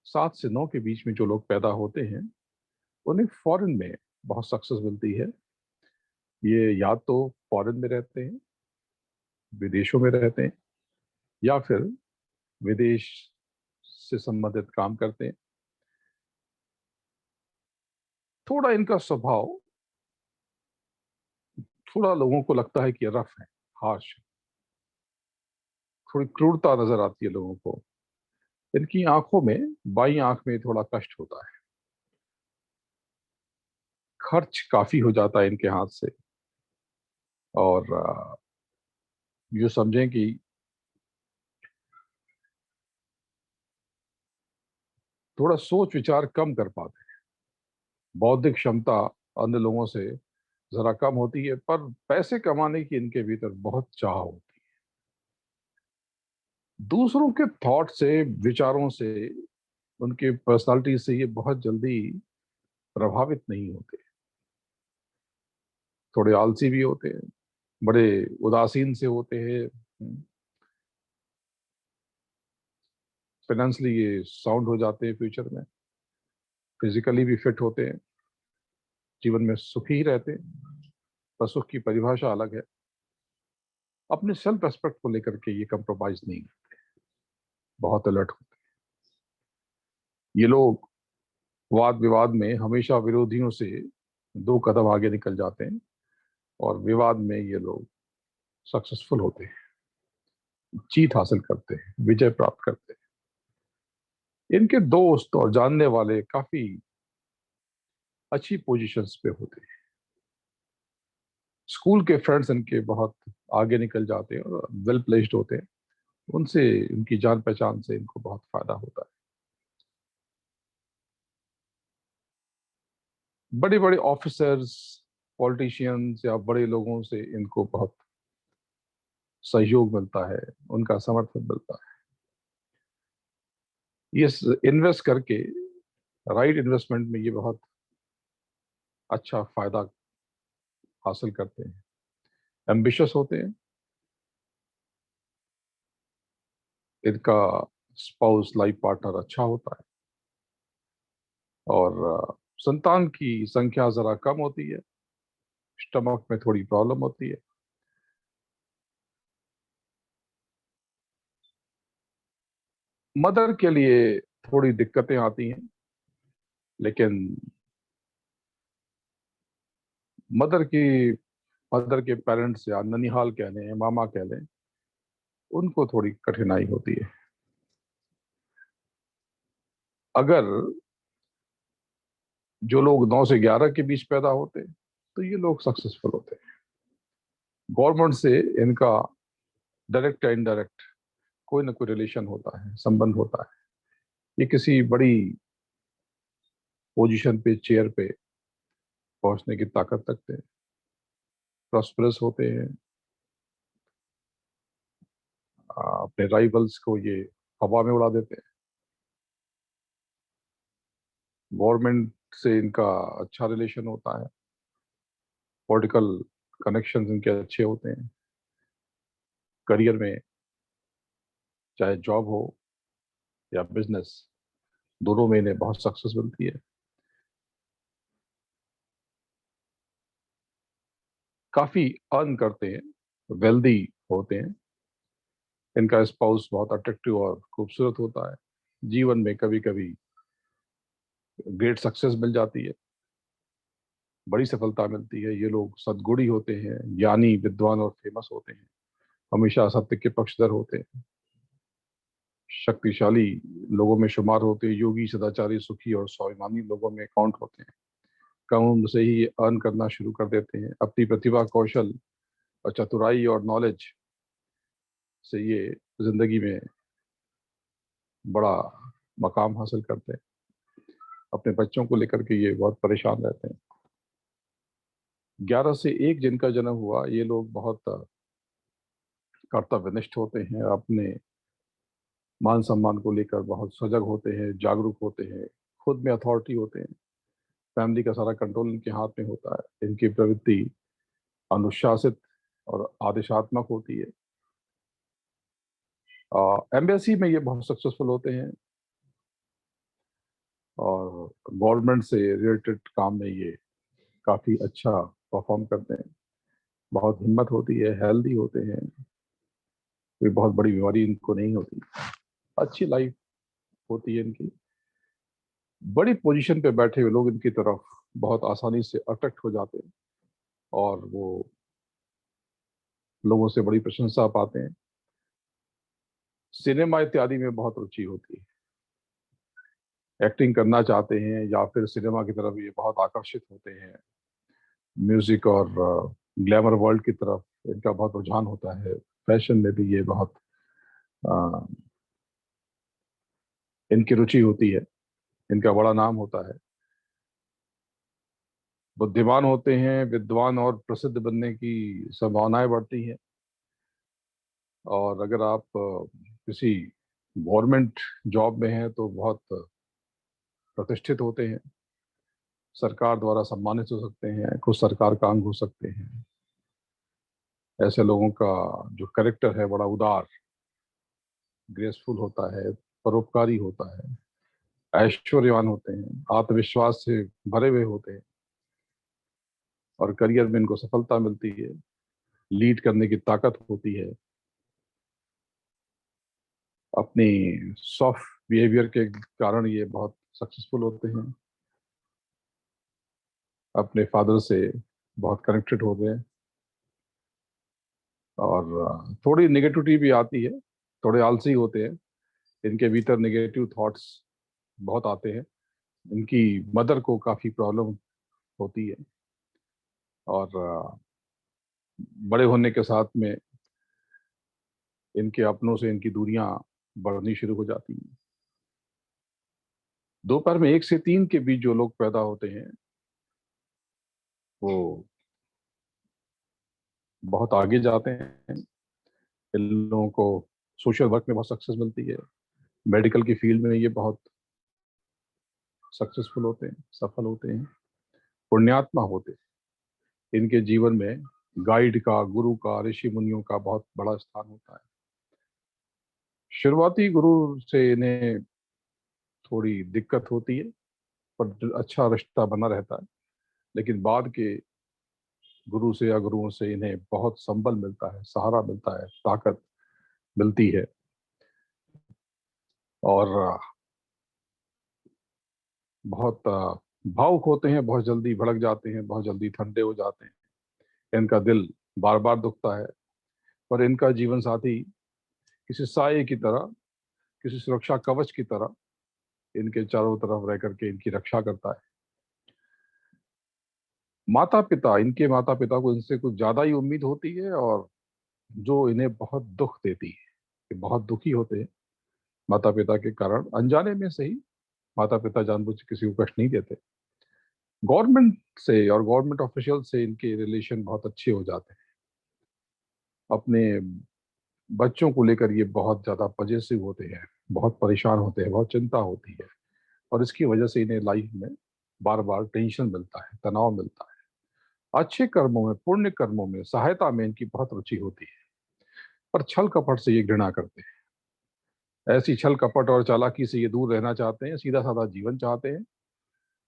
7 से 9 के बीच में जो लोग पैदा होते हैं, उन्हें फॉरेन में बहुत सक्सेस मिलती है। ये या तो फॉरेन में रहते हैं, विदेशों में रहते हैं, या फिर विदेश से संबंधित काम करते हैं। थोड़ा इनका स्वभाव, थोड़ा लोगों को लगता है कि रफ है, हार्श है, थोड़ी क्रूरता नजर आती है लोगों को। इनकी आंखों में, बाई आंख में थोड़ा कष्ट होता है। खर्च काफी हो जाता है इनके हाथ से, और यूँ समझें कि थोड़ा सोच विचार कम कर पाते हैं। बौद्धिक क्षमता अन्य लोगों से जरा कम होती है, पर पैसे कमाने की इनके भीतर बहुत चाह होती है। दूसरों के थॉट से, विचारों से, उनके पर्सनालिटी से ये बहुत जल्दी प्रभावित नहीं होते। थोड़े आलसी भी होते हैं, बड़े उदासीन से होते हैं। फाइनेंशियली ये साउंड हो जाते हैं फ्यूचर में, फिजिकली भी फिट होते हैं, जीवन में सुखी ही रहते हैं। पर सुख की परिभाषा अलग है। अपने सेल्फ रेस्पेक्ट को लेकर के ये कंप्रोमाइज नहीं करते, बहुत अलर्ट होते हैं ये लोग। वाद विवाद में हमेशा विरोधियों से 2 कदम आगे निकल जाते हैं, और विवाद में ये लोग सक्सेसफुल होते हैं, जीत हासिल करते हैं, विजय प्राप्त करते हैं। इनके दोस्त और जानने वाले काफी अच्छी पोजीशंस पे होते हैं। स्कूल के फ्रेंड्स इनके बहुत आगे निकल जाते हैं और वेल प्लेस्ड होते हैं। उनसे, उनकी जान पहचान से इनको बहुत फायदा होता है। बड़े बड़े ऑफिसर्स, पॉलिटिशियंस या बड़े लोगों से इनको बहुत सहयोग मिलता है, उनका समर्थन मिलता है। ये इन्वेस्ट करके, राइट इन्वेस्टमेंट में ये बहुत अच्छा फायदा हासिल करते हैं। एम्बिशियस होते हैं, इनका स्पाउस लाइफ पार्टनर अच्छा होता है, और संतान की संख्या जरा कम होती है, स्टमक में थोड़ी प्रॉब्लम होती है। मदर के लिए थोड़ी दिक्कतें आती हैं, लेकिन मदर की मदर के पेरेंट्स या ननिहाल कह लें या मामा कह लें, उनको थोड़ी कठिनाई होती है। अगर जो लोग 9 से 11 के बीच पैदा होते हैं, तो ये लोग सक्सेसफुल होते हैं। गवर्नमेंट से इनका डायरेक्ट या इनडायरेक्ट कोई ना कोई रिलेशन होता है, संबंध होता है। ये किसी बड़ी पोजीशन पे, चेयर पे पहुंचने की ताकत रखते हैं, प्रॉस्परस होते हैं। अपने राइवल्स को ये हवा में उड़ा देते हैं। गवर्नमेंट से इनका अच्छा रिलेशन होता है, पॉलिटिकल कनेक्शंस इनके अच्छे होते हैं। करियर में, चाहे जॉब हो या बिजनेस, दोनों में इन्हें बहुत सक्सेस मिलती है। काफी अर्न करते हैं, वेल्दी होते हैं। इनका स्पाउस बहुत अट्रैक्टिव और खूबसूरत होता है। जीवन में कभी कभी ग्रेट सक्सेस मिल जाती है, बड़ी सफलता मिलती है। ये लोग सद्गुणी होते हैं, ज्ञानी, विद्वान और फेमस होते हैं। हमेशा सत्य के पक्षधर होते हैं, शक्तिशाली लोगों में शुमार होते हैं। योगी, सदाचारी, सुखी और स्वाभिमानी लोगों में काउंट होते हैं। कम उम्र से ही अर्न करना शुरू कर देते हैं। अपनी प्रतिभा, कौशल और चतुराई और नॉलेज से ये जिंदगी में बड़ा मकाम हासिल करते हैं। अपने बच्चों को लेकर के ये बहुत परेशान रहते हैं। 11 से 1 जिनका जन्म हुआ, ये लोग बहुत कर्तव्यनिष्ठ होते हैं। अपने मान सम्मान को लेकर बहुत सजग होते हैं, जागरूक होते हैं, खुद में अथॉरिटी होते हैं। फैमिली का सारा कंट्रोल इनके हाथ में होता है। इनकी प्रवृत्ति अनुशासित और आदेशात्मक होती है। एम्बेसी में ये बहुत सक्सेसफुल होते हैं, और गवर्नमेंट से रिलेटेड काम में ये काफ़ी अच्छा परफॉर्म करते हैं। बहुत हिम्मत होती है, हेल्दी होते हैं, कोई बहुत बड़ी बीमारी इनको नहीं होती। अच्छी लाइफ होती है इनकी। बड़ी पोजीशन पे बैठे हुए लोग इनकी तरफ बहुत आसानी से अट्रैक्ट हो जाते हैं, और वो लोगों से बड़ी प्रशंसा पाते हैं। सिनेमा इत्यादि में बहुत रुचि होती है, एक्टिंग करना चाहते हैं, या फिर सिनेमा की तरफ ये बहुत आकर्षित होते हैं। म्यूजिक और ग्लैमर वर्ल्ड की तरफ इनका बहुत रुझान होता है। फैशन में भी ये बहुत अ, इनकी रुचि होती है। इनका बड़ा नाम होता है। बुद्धिमान होते हैं, विद्वान और प्रसिद्ध बनने की संभावनाएं बढ़ती हैं। और अगर आप किसी गवर्नमेंट जॉब में हैं तो बहुत प्रतिष्ठित होते हैं। सरकार द्वारा सम्मानित हो सकते हैं, खुद सरकार का अंग हो सकते हैं। ऐसे लोगों का जो कैरेक्टर है बड़ा उदार, ग्रेसफुल होता है, परोपकारी होता है, ऐश्वर्यवान होते हैं, आत्मविश्वास से भरे हुए होते हैं और करियर में इनको सफलता मिलती है, लीड करने की ताकत होती है। अपनी सॉफ्ट बिहेवियर के कारण ये बहुत सक्सेसफुल होते हैं, अपने फादर से बहुत कनेक्टेड हो गए और थोड़ी नेगेटिविटी भी आती है, थोड़े आलसी होते हैं, इनके भीतर नेगेटिव थॉट्स बहुत आते हैं। इनकी मदर को काफ़ी प्रॉब्लम होती है और बड़े होने के साथ में इनके अपनों से इनकी दूरियां बढ़नी शुरू हो जाती हैं। दोपहर में 1 से 3 के बीच जो लोग पैदा होते हैं वो बहुत आगे जाते हैं। इन लोगों को सोशल वर्क में बहुत सक्सेस मिलती है, मेडिकल की फील्ड में ये बहुत सक्सेसफुल होते हैं, सफल होते हैं, पुण्यात्मा होते हैं। इनके जीवन में गाइड का, गुरु का, ऋषि मुनियों का बहुत बड़ा स्थान होता है। शुरुआती गुरु से इन्हें थोड़ी दिक्कत होती है पर अच्छा रिश्ता बना रहता है, लेकिन बाद के गुरु से या गुरुओं से इन्हें बहुत संबल मिलता है, सहारा मिलता है, ताकत मिलती है और बहुत भावुक होते हैं, बहुत जल्दी भड़क जाते हैं, बहुत जल्दी ठंडे हो जाते हैं। इनका दिल बार बार दुखता है पर इनका जीवन साथी किसी साये की तरह, किसी सुरक्षा कवच की तरह इनके चारों तरफ रह करके इनकी रक्षा करता है। माता पिता, इनके माता पिता को इनसे कुछ ज्यादा ही उम्मीद होती है और जो इन्हें बहुत दुख देती है। ये बहुत दुखी होते हैं माता पिता के कारण, अनजाने में सही। माता पिता जानबूझ के किसी को कष्ट नहीं देते। गवर्नमेंट से और गवर्नमेंट ऑफिशियल से इनके रिलेशन बहुत अच्छे हो जाते हैं। अपने बच्चों को लेकर ये बहुत ज्यादा पजेसिव होते हैं, बहुत परेशान होते हैं, बहुत चिंता होती है और इसकी वजह से इन्हें लाइफ में बार बार टेंशन मिलता है, तनाव मिलता है। अच्छे कर्मों में, पुण्य कर्मों में, सहायता में इनकी बहुत रुचि होती है पर छल कपट से ये घृणा करते हैं। ऐसी छल कपट और चालाकी से ये दूर रहना चाहते हैं, सीधा साधा जीवन चाहते हैं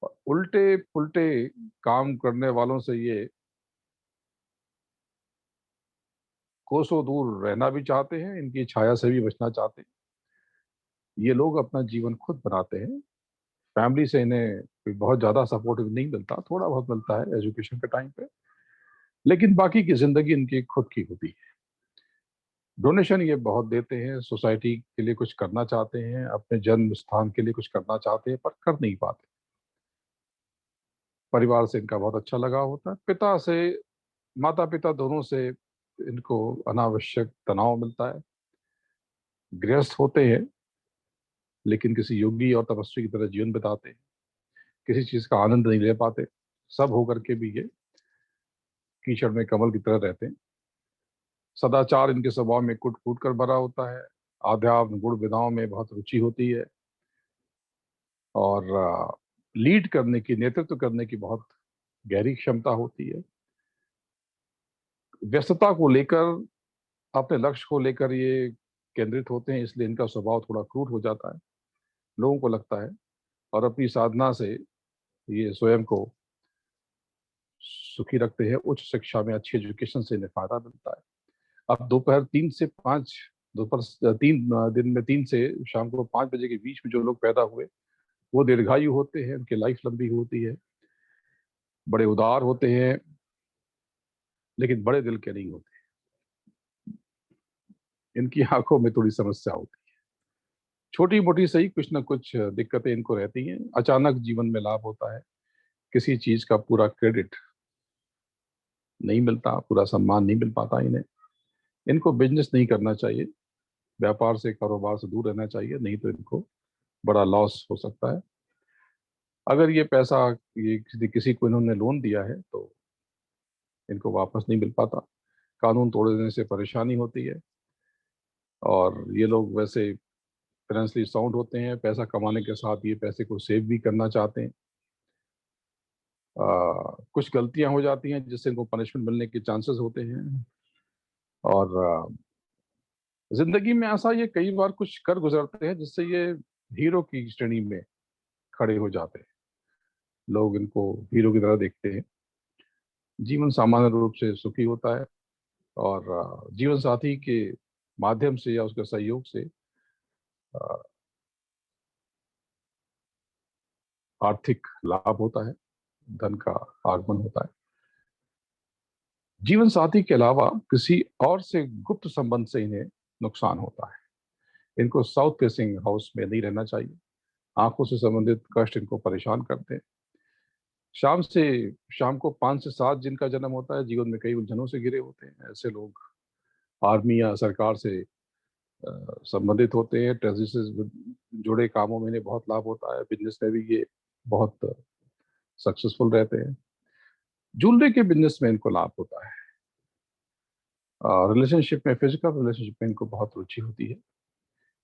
और उल्टे पुल्टे काम करने वालों से ये कोसों दूर रहना भी चाहते हैं, इनकी छाया से भी बचना चाहते हैं। ये लोग अपना जीवन खुद बनाते हैं। फैमिली से इन्हें कोई बहुत ज़्यादा सपोर्ट नहीं मिलता, थोड़ा बहुत मिलता है एजुकेशन के टाइम पे, लेकिन बाकी की ज़िंदगी इनकी खुद की होती है। डोनेशन ये बहुत देते हैं, सोसाइटी के लिए कुछ करना चाहते हैं, अपने जन्म स्थान के लिए कुछ करना चाहते हैं पर कर नहीं पाते। परिवार से इनका बहुत अच्छा लगाव होता है। पिता से, माता पिता दोनों से इनको अनावश्यक तनाव मिलता है। गृहस्थ होते हैं लेकिन किसी योगी और तपस्वी की तरह जीवन बिताते हैं, किसी चीज का आनंद नहीं ले पाते। सब होकर के भी ये कीचड़ में कमल की तरह रहते हैं। सदाचार इनके स्वभाव में कूट कूट कर भरा होता है। आध्यात्म गुण विधाओं में बहुत रुचि होती है और लीड करने की, नेतृत्व करने की बहुत गहरी क्षमता होती है। व्यस्तता को लेकर, अपने लक्ष्य को लेकर ये केंद्रित होते हैं, इसलिए इनका स्वभाव थोड़ा क्रूर हो जाता है, लोगों को लगता है। और अपनी साधना से ये स्वयं को सुखी रखते हैं। उच्च शिक्षा में, अच्छी एजुकेशन से इन्हें फायदा मिलता है। अब दोपहर 3 से 5, दोपहर 3 दिन में 3 से शाम को 5 बजे के बीच में जो लोग पैदा हुए वो दीर्घायु होते हैं, उनकी लाइफ लंबी होती है, बड़े उदार होते हैं लेकिन बड़े दिल के नहीं होते। इनकी आंखों में थोड़ी समस्या होती है, छोटी मोटी सही, कुछ ना कुछ दिक्कतें इनको रहती हैं। अचानक जीवन में लाभ होता है, किसी चीज का पूरा क्रेडिट नहीं मिलता, पूरा सम्मान नहीं मिल पाता इन्हें। इनको बिजनेस नहीं करना चाहिए, व्यापार से, कारोबार से दूर रहना चाहिए, नहीं तो इनको बड़ा लॉस हो सकता है। अगर ये पैसा, ये किसी किसी को इन्होंने लोन दिया है तो इनको वापस नहीं मिल पाता, कानून तोड़ देने से परेशानी होती है। और ये लोग वैसे फाइनेंशियली साउंड होते हैं, पैसा कमाने के साथ ये पैसे को सेव भी करना चाहते हैं। कुछ गलतियां हो जाती हैं जिससे इनको पनिशमेंट मिलने के चांसेस होते हैं। और जिंदगी में ऐसा ये कई बार कुछ कर गुजरते हैं जिससे ये हीरो की श्रेणी में खड़े हो जाते हैं। लोग इनको हीरो की तरह देखते हैं। जीवन सामान्य रूप से सुखी होता है और जीवन साथी के माध्यम से या उसके सहयोग से अ, आर्थिक लाभ होता है, धन का आगमन होता है। जीवन साथी के अलावा किसी और से गुप्त संबंध से इन्हें नुकसान होता है। इनको साउथ फेसिंग हाउस में नहीं रहना चाहिए। आंखों से संबंधित कष्ट इनको परेशान करते हैं। शाम से शाम को 5 से 7 जिनका जन्म होता है जीवन में कई उलझनों से घिरे होते हैं। ऐसे लोग आर्मी या सरकार से संबंधित होते हैं। ट्रेजरी से जुड़े कामों में इन्हें बहुत लाभ होता है। बिजनेस में भी ये बहुत सक्सेसफुल रहते हैं। ज्वेलरी के बिजनेस में इनको लाभ होता है। रिलेशनशिप में, फिजिकल रिलेशनशिप में इनको बहुत रुचि होती है।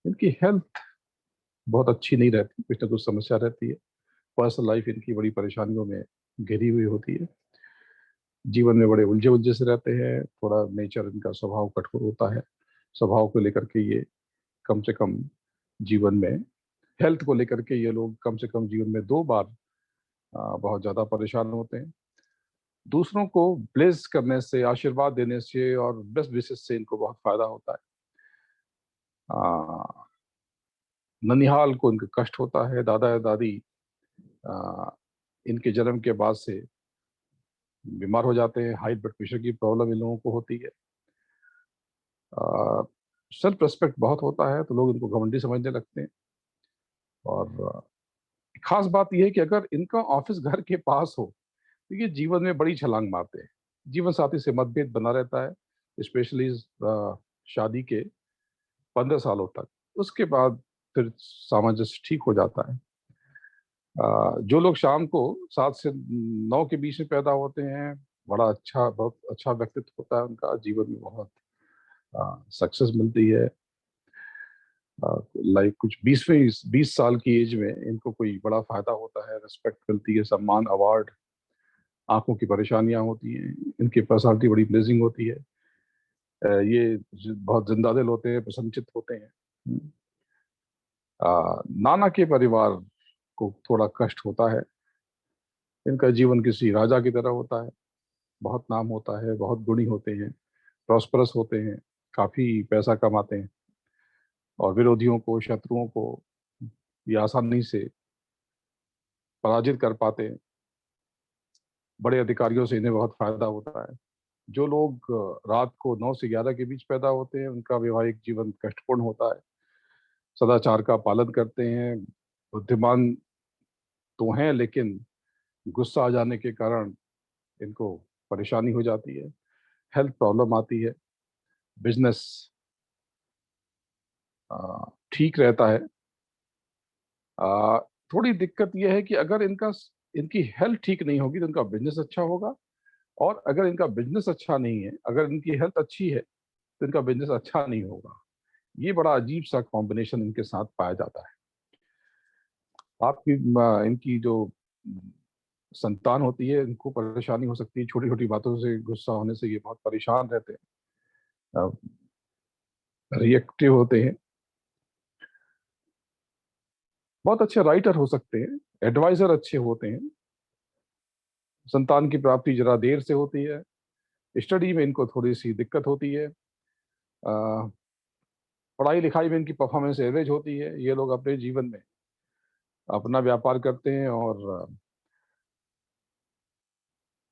इनकी हेल्थ बहुत अच्छी नहीं रहती, कुछ ना कुछ समस्या रहती है। पर्सनल लाइफ इनकी बड़ी परेशानियों में घिरी हुई होती है। जीवन में बड़े उलझे उलझे से रहते हैं। थोड़ा नेचर इनका स्वभाव कठोर होता है। स्वभाव को लेकर के ये कम से कम जीवन में, हेल्थ को लेकर के ये लोग कम से कम जीवन में 2 बार बहुत ज्यादा परेशान होते हैं। दूसरों को ब्लेस करने से, आशीर्वाद देने से और बेस्ट विशेष से इनको बहुत फायदा होता है। आ, ननिहाल को इनका कष्ट होता है। दादा या दादी आ, इनके जन्म के बाद से बीमार हो जाते हैं। हाई ब्लड प्रेशर की प्रॉब्लम इन लोगों को होती है। सेल्फ रेस्पेक्ट बहुत होता है तो लोग इनको घमंडी समझने लगते हैं। और खास बात यह है कि अगर इनका ऑफिस घर के पास हो तो ये जीवन में बड़ी छलांग मारते हैं। जीवन साथी से मतभेद बना रहता है, स्पेशली शादी के 15 सालों तक। उसके बाद फिर सामंजस्य ठीक हो जाता है। जो लोग शाम को 7 से 9 के बीच में पैदा होते हैं, बड़ा अच्छा, बहुत अच्छा व्यक्तित्व होता है उनका। जीवन में बहुत सक्सेस मिलती है। लाइक कुछ 20 साल की एज में इनको कोई बड़ा फायदा होता है, रिस्पेक्ट मिलती है, सम्मान, अवार्ड। आंखों की परेशानियां होती हैं। इनकी पर्सनालिटी बड़ी प्लेजिंग होती है। ये बहुत जिंदा दिल होते हैं, प्रसन्नचित्त होते हैं। नाना के परिवार को थोड़ा कष्ट होता है। इनका जीवन किसी राजा की तरह होता है। बहुत नाम होता है, बहुत गुणी होते हैं, प्रॉस्परस होते हैं, काफी पैसा कमाते हैं और विरोधियों को, शत्रुओं को ये आसानी से पराजित कर पाते हैं। बड़े अधिकारियों से इन्हें बहुत फायदा होता है। जो लोग रात को 9 से 11 के बीच पैदा होते हैं उनका वैवाहिक जीवन कष्टपूर्ण होता है। सदाचार का पालन करते हैं, बुद्धिमान तो हैं लेकिन गुस्सा आ जाने के कारण इनको परेशानी हो जाती है। हेल्थ प्रॉब्लम आती है। बिजनेस ठीक रहता है। आ, थोड़ी दिक्कत यह है कि अगर इनकी हेल्थ ठीक नहीं होगी तो इनका बिजनेस अच्छा होगा। और अगर इनका बिजनेस अच्छा नहीं है, अगर इनकी हेल्थ अच्छी है तो इनका बिजनेस अच्छा नहीं होगा। ये बड़ा अजीब सा कॉम्बिनेशन इनके साथ पाया जाता है। आपकी इनकी जो संतान होती है, इनको परेशानी हो सकती है छोटी छोटी बातों से गुस्सा होने से। ये बहुत परेशान रहते हैं, रिएक्टिव होते हैं। बहुत अच्छे राइटर हो सकते हैं, एडवाइजर अच्छे होते हैं। संतान की प्राप्ति जरा देर से होती है। स्टडी में इनको थोड़ी सी दिक्कत होती है। पढ़ाई लिखाई में इनकी परफॉर्मेंस एवरेज होती है। ये लोग अपने जीवन में अपना व्यापार करते हैं और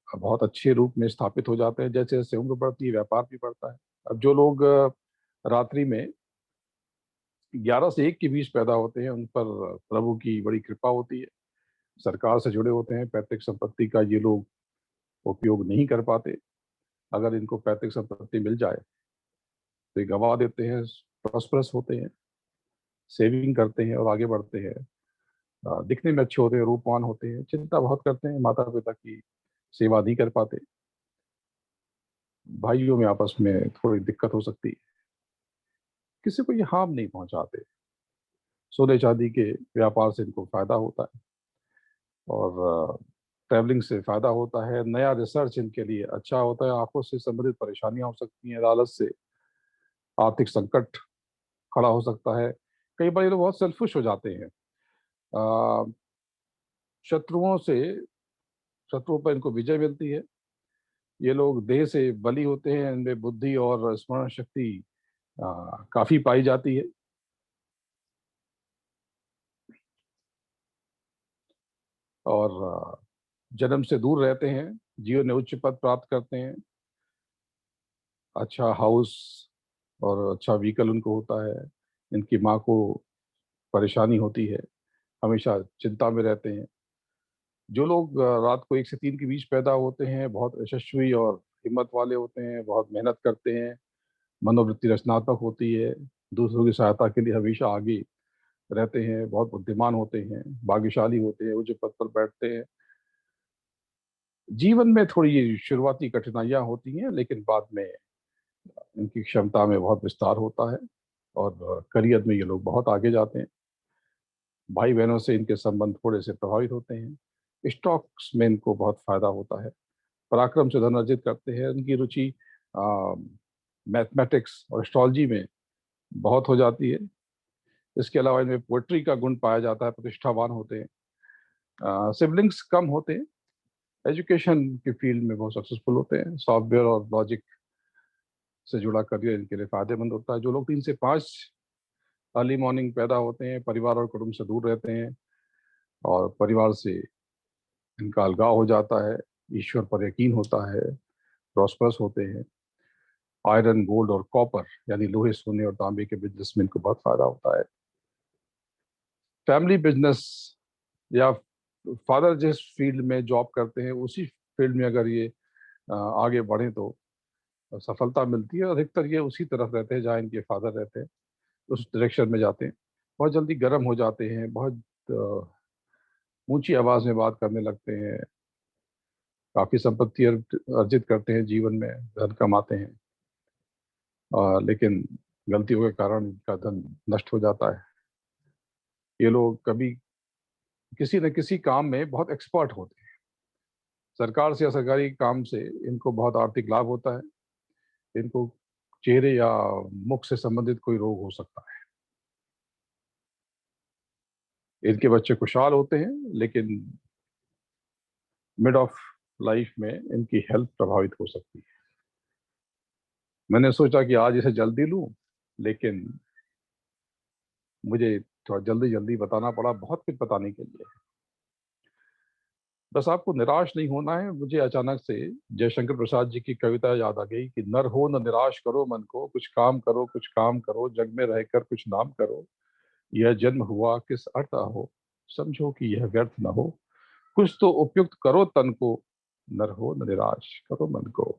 बहुत अच्छे रूप में स्थापित हो जाते हैं। जैसे जैसे उम्र बढ़ती है व्यापार भी बढ़ता है। अब जो लोग रात्रि में 11 से 1 के बीच पैदा होते हैं उन पर प्रभु की बड़ी कृपा होती है। सरकार से जुड़े होते हैं। पैतृक संपत्ति का ये लोग उपयोग नहीं कर पाते। अगर इनको पैतृक संपत्ति मिल जाए तो ये गंवा देते हैं। प्रॉस्परस होते हैं, सेविंग करते हैं और आगे बढ़ते हैं। दिखने में अच्छे होते हैं, रूपवान होते हैं, चिंता बहुत करते हैं, माता पिता की सेवा नहीं कर पाते। भाइयों में आपस में थोड़ी दिक्कत हो सकती है। किसी को ये हार्म नहीं पहुंचाते। सोने चांदी के व्यापार से इनको फायदा होता है। और ट्रैवलिंग से फायदा होता है, नया रिसर्च इनके लिए अच्छा होता है, आंखों से संबंधित परेशानियां हो सकती हैं, अदालत से आर्थिक संकट खड़ा हो सकता है। कई बार ये लोग बहुत सेल्फिश हो जाते हैं। अ, शत्रुओं से शत्रुओं पर इनको विजय मिलती है। ये लोग देह से बली होते हैं, इनमें बुद्धि और स्मरण शक्ति काफी पाई जाती है। और जन्म से दूर रहते हैं, जीवन में उच्च पद प्राप्त करते हैं, अच्छा हाउस और अच्छा व्हीकल उनको होता है। इनकी माँ को परेशानी होती है, हमेशा चिंता में रहते हैं। जो लोग रात को 1 से 3 के बीच पैदा होते हैं बहुत यशस्वी और हिम्मत वाले होते हैं, बहुत मेहनत करते हैं, मनोवृत्ति रचनात्मक होती है, दूसरों की सहायता के लिए हमेशा आगे रहते हैं, बहुत बुद्धिमान होते हैं, भाग्यशाली होते हैं, उच्च पद पर बैठते हैं। जीवन में थोड़ी ये शुरुआती कठिनाइयां होती हैं, लेकिन बाद में इनकी क्षमता में बहुत विस्तार होता है और करियर में ये लोग बहुत आगे जाते हैं। भाई बहनों से इनके संबंध थोड़े से प्रभावित होते हैं। स्टॉक्स में इनको बहुत फायदा होता है। पराक्रम से धन अर्जित करते हैं। उनकी रुचि मैथमेटिक्स और एस्ट्रोलॉजी में बहुत हो जाती है। इसके अलावा इनमें पोएट्री का गुण पाया जाता है, प्रतिष्ठावान होते हैं। सिबलिंग्स कम होते हैं। एजुकेशन की फील्ड में बहुत सक्सेसफुल होते हैं। सॉफ्टवेयर और लॉजिक से जुड़ा करियर इनके लिए फायदेमंद होता है। जो लोग 3 से 5 अर्ली मॉर्निंग पैदा होते हैं, परिवार और कुटुंब से दूर रहते हैं और परिवार से इनका अलगाव हो जाता है, ईश्वर पर यकीन होता है, प्रॉस्परस होते हैं। आयरन, गोल्ड और कॉपर यानी लोहे, सोने और तांबे के बिजनेस में इनको बहुत फायदा होता है। फैमिली बिजनेस या फादर जिस फील्ड में जॉब करते हैं उसी फील्ड में अगर ये आगे बढ़े तो सफलता मिलती है। अधिकतर ये उसी तरफ रहते हैं जहाँ इनके फादर रहते हैं, उस डायरेक्शन में जाते हैं। बहुत जल्दी गर्म हो जाते हैं, बहुत ऊंची आवाज में बात करने लगते हैं, काफी संपत्ति अर्जित करते हैं, जीवन में धन कमाते हैं, लेकिन गलतियों के कारण इनका धन नष्ट हो जाता है। ये लोग कभी किसी न किसी काम में बहुत एक्सपर्ट होते हैं। सरकार से या सरकारी काम से इनको बहुत आर्थिक लाभ होता है। इनको चेहरे या मुख से संबंधित कोई रोग हो सकता है। इनके बच्चे खुशहाल होते हैं, लेकिन मिड ऑफ लाइफ में इनकी हेल्थ प्रभावित हो सकती है। मैंने सोचा कि आज इसे जल्दी लूं, लेकिन मुझे थोड़ा जल्दी जल्दी बताना पड़ा, बहुत कुछ बताने के लिए। बस आपको निराश नहीं होना है। मुझे अचानक से जयशंकर प्रसाद जी की कविता याद आ गई कि नर हो न निराश करो मन को, कुछ काम करो, कुछ काम करो, जग में रहकर कुछ नाम करो। यह जन्म हुआ किस अर्थ हो, समझो कि यह व्यर्थ न हो। कुछ तो उपयुक्त करो तन को, नर हो न निराश करो मन को।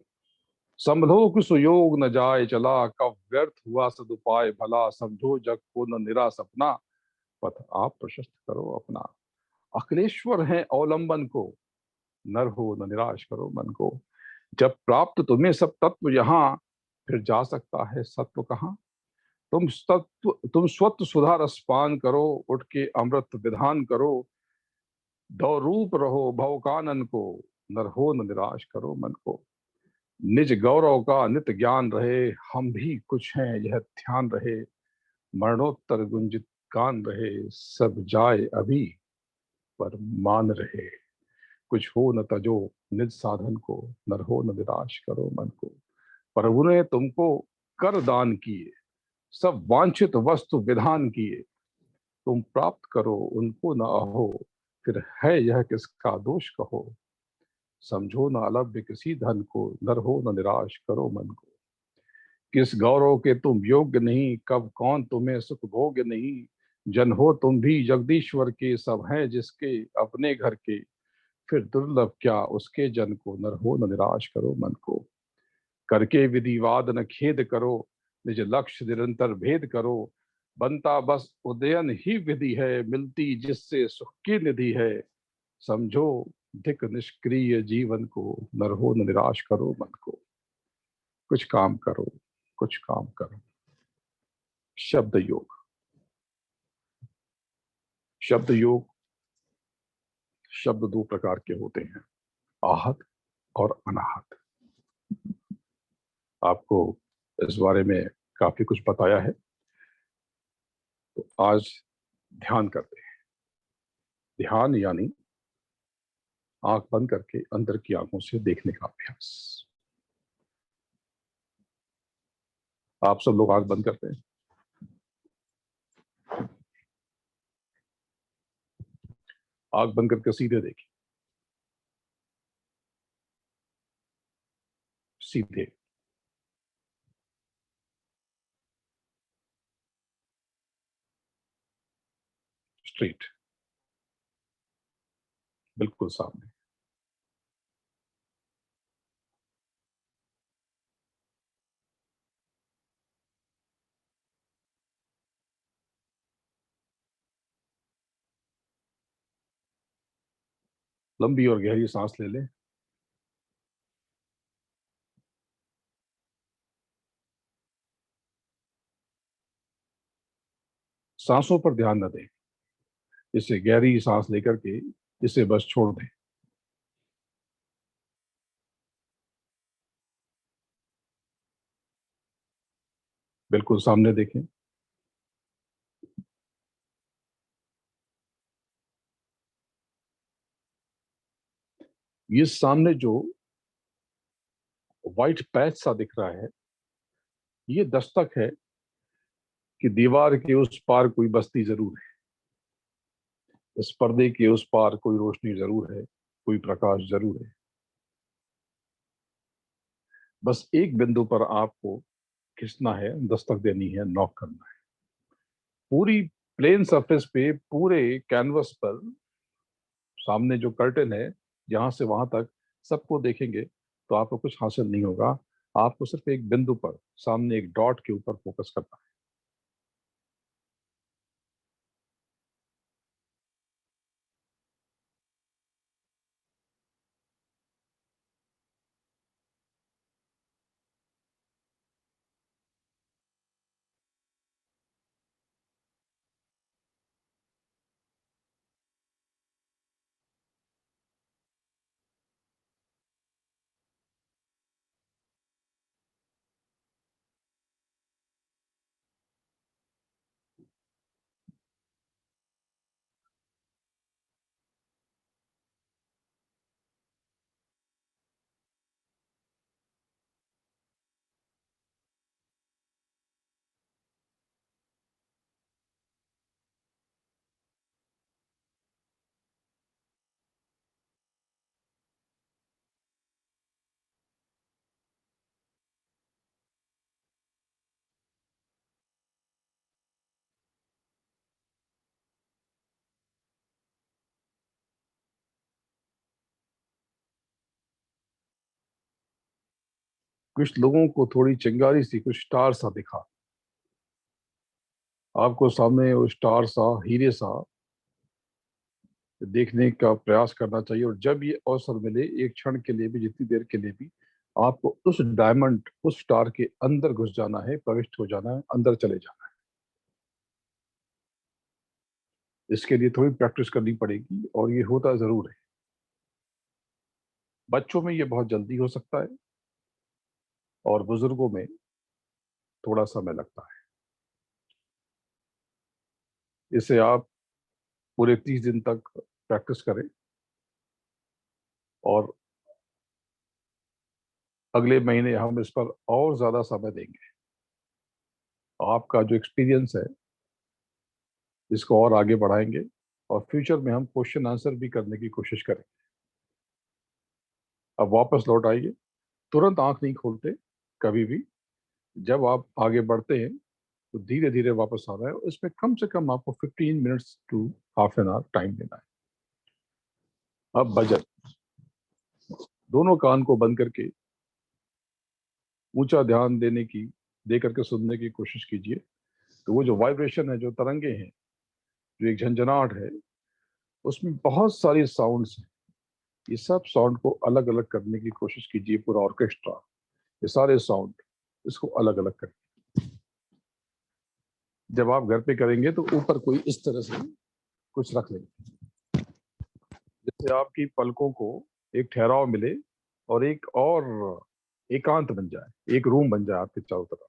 संभलो कि सुयोग न जाए चला, कब व्यर्थ हुआ सदुपाय भला। समझो जग को न निराश अपना, पथ आप प्रशस्त करो अपना। अखिलेश्वर है अवलंबन को, नर हो न निराश करो मन को। जब प्राप्त तुम्हें सब तत्व यहाँ, फिर जा सकता है सत्व कहाँ। तुम स्वत्व सुधा रसपान करो, उठ के अमृत विधान करो। दो रूप रहो भव कानन को, नर हो न निराश करो मन को। निज गौरव का नित ज्ञान रहे, हम भी कुछ हैं यह ध्यान रहे। मरणोत्तर गुंजित गान रहे, सब जाए अभी पर मान रहे। कुछ हो न तजो निज साधन को, नर हो न निराश करो मन को। प्रभु ने तुमको कर दान किए, सब वांछित वस्तु विधान किए। तुम प्राप्त करो उनको न अहो, फिर है यह किसका दोष कहो। समझो न अलभ्य किसी धन को, नर हो न निराश करो मन को। किस गौरव के तुम योग्य नहीं, कब कौन तुम्हें सुख भोग्य नहीं। जन हो तुम भी जगदीश्वर के, सब हैं जिसके अपने घर के। फिर दुर्लभ क्या उसके जन को, नर हो न निराश करो मन को। करके विधिवाद न खेद करो, निज लक्ष्य निरंतर भेद करो। बनता बस उदयन ही विधि है, मिलती जिससे सुख की निधि है। समझो धिक निष्क्रिय जीवन को, नर हो न निराश करो मन को। कुछ काम करो, कुछ काम करो। शब्द योग। शब्द योग शब्द दो प्रकार के होते हैं, आहत और अनाहत। आपको इस बारे में काफी कुछ बताया है, तो आज ध्यान करते हैं। ध्यान यानी आंख बंद करके अंदर की आंखों से देखने का अभ्यास। आप सब लोग आंख बंद करते हैं। आंख बंद करके सीधे देखिए, सीधे। स्ट्रेट, बिल्कुल सामने। लंबी और गहरी सांस ले लें। सांसों पर ध्यान न दें, इसे गहरी सांस लेकर के इसे बस छोड़ दें। बिल्कुल सामने देखें। ये सामने जो व्हाइट पैच सा दिख रहा है, ये दस्तक है कि दीवार के उस पार कोई बस्ती जरूर है। इस पर्दे के उस पार कोई रोशनी जरूर है, कोई प्रकाश जरूर है। बस एक बिंदु पर आपको खिंचना है, दस्तक देनी है, नॉक करना है। पूरी प्लेन सरफेस पे, पूरे कैनवस पर सामने जो कर्टेन है, यहां से वहां तक सबको देखेंगे तो आपको कुछ हासिल नहीं होगा। आपको सिर्फ एक बिंदु पर, सामने एक डॉट के ऊपर फोकस करना है। कुछ लोगों को थोड़ी चिंगारी सी, कुछ स्टार सा दिखा। आपको सामने वो स्टार सा, हीरे सा देखने का प्रयास करना चाहिए। और जब ये अवसर मिले, एक क्षण के लिए भी, जितनी देर के लिए भी, आपको उस डायमंड, उस स्टार के अंदर घुस जाना है, प्रविष्ट हो जाना है, अंदर चले जाना है। इसके लिए थोड़ी प्रैक्टिस करनी पड़ेगी और ये होता जरूर है। बच्चों में ये बहुत जल्दी हो सकता है और बुजुर्गों में थोड़ा समय लगता है। इसे आप पूरे 30 दिन तक प्रैक्टिस करें और अगले महीने हम इस पर और ज्यादा समय देंगे। आपका जो एक्सपीरियंस है, इसको और आगे बढ़ाएंगे और फ्यूचर में हम क्वेश्चन आंसर भी करने की कोशिश करें। अब वापस लौट आइए। तुरंत आंख नहीं खोलते कभी भी। जब आप आगे बढ़ते हैं तो धीरे धीरे वापस आना है। इसमें कम से कम आपको 15 minutes to half an hour time देना है। अब बजट, दोनों कान को बंद करके ऊंचा ध्यान दे करके सुनने की कोशिश कीजिए। तो वो जो वाइब्रेशन है, जो तरंगे हैं, जो एक झंझनाहट है, उसमें बहुत सारी साउंड्स हैं। ये सब साउंड को अलग अलग करने की कोशिश कीजिए। पूरा ऑर्केस्ट्रा, ये सारे साउंड, इसको अलग अलग करें। जब आप घर पे करेंगे तो ऊपर कोई इस तरह से कुछ रख लेंगे, से आपकी पलकों को एक ठहराव मिले और एक और एकांत बन जाए, एक रूम बन जाए आपके चारों तरफ।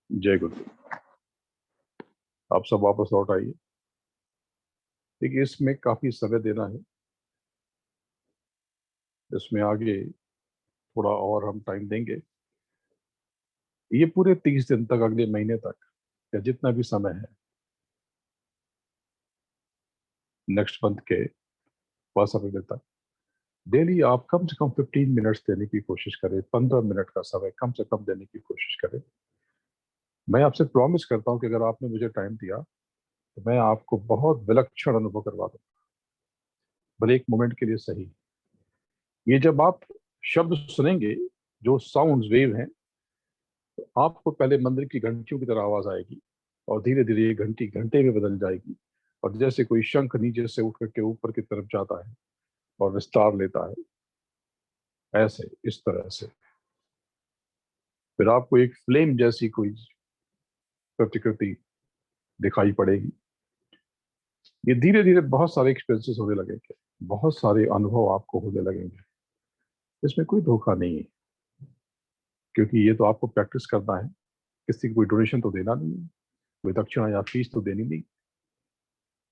जय गुरु। आप सब वापस लौट आइए। देखिए, इसमें काफी समय देना है। इसमें आगे थोड़ा और हम टाइम देंगे। ये पूरे 30 दिन तक, अगले महीने तक, या जितना भी समय है, नेक्स्ट मंथ के फर्स्ट सैटरडे तक, डेली आप कम से कम 15 मिनट्स देने की कोशिश करें। 15 मिनट का समय कम से कम देने की कोशिश करें। मैं आपसे प्रॉमिस करता हूं कि अगर आपने मुझे टाइम दिया तो मैं आपको बहुत विलक्षण अनुभव करवा दूंगा, भले एक मोमेंट के लिए सही। ये जब आप शब्द सुनेंगे, जो साउंड वेव हैं, तो आपको पहले मंदिर की घंटियों की तरह आवाज आएगी और धीरे धीरे ये घंटी घंटे में बदल जाएगी। और जैसे कोई शंख नीचे से उठ करके ऊपर की तरफ जाता है और विस्तार लेता है, ऐसे इस तरह से फिर आपको एक फ्लेम जैसी कोई प्रतिकृति दिखाई पड़ेगी। ये धीरे धीरे बहुत सारे एक्सपीरियंसेस होने लगेंगे, बहुत सारे अनुभव आपको होने लगेंगे। इसमें कोई धोखा नहीं है, क्योंकि ये तो आपको प्रैक्टिस करना है। किसी को कोई डोनेशन तो देना नहीं है, कोई दक्षिणा या फीस तो देनी नहीं।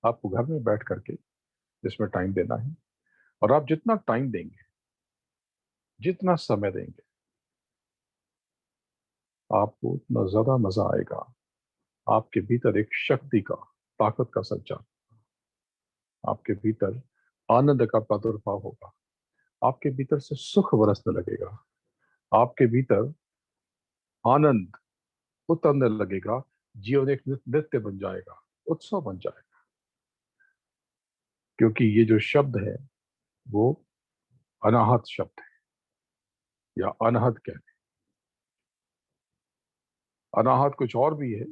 आपको घर में बैठ करके इसमें टाइम देना है। और आप जितना टाइम देंगे, जितना समय देंगे, आपको उतना ज्यादा मजा आएगा। आपके भीतर एक शक्ति का, ताकत का संचार, आपके भीतर आनंद का प्रादुर्भाव होगा। आपके भीतर से सुख बरसने लगेगा। आपके भीतर आनंद उतरने लगेगा। जीवन एक नृत्य बन जाएगा, उत्सव बन जाएगा। क्योंकि ये जो शब्द है वो अनाहत शब्द है, या अनहद कह। अनाहत कुछ और भी है,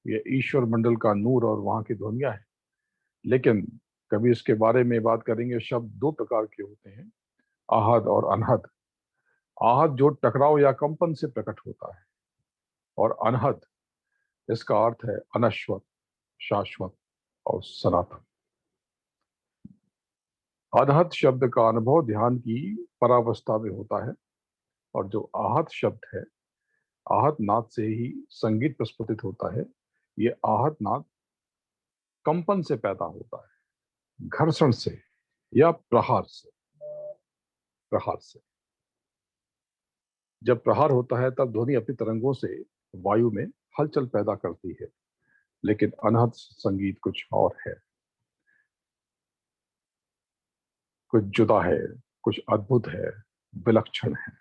ये ईश्वर मंडल का नूर और वहां की ध्वनिया है। लेकिन कभी इसके बारे में बात करेंगे। शब्द दो प्रकार के होते हैं, आहद और अनहद। आहद जो टकराव या कंपन से प्रकट होता है, और अनहद, इसका अर्थ है अनश्वत, शाश्वत और सनातन। अनहद शब्द का अनुभव ध्यान की परावस्था में होता है। और जो आहत शब्द है, आहत नाद से ही संगीत प्रस्फुटित होता है। ये आहत नाद कंपन से पैदा होता है, घर्षण से या प्रहार से। प्रहार से जब प्रहार होता है तब ध्वनि अपनी तरंगों से वायु में हलचल पैदा करती है। लेकिन अनहद संगीत कुछ और है, कुछ जुदा है, कुछ अद्भुत है, विलक्षण है।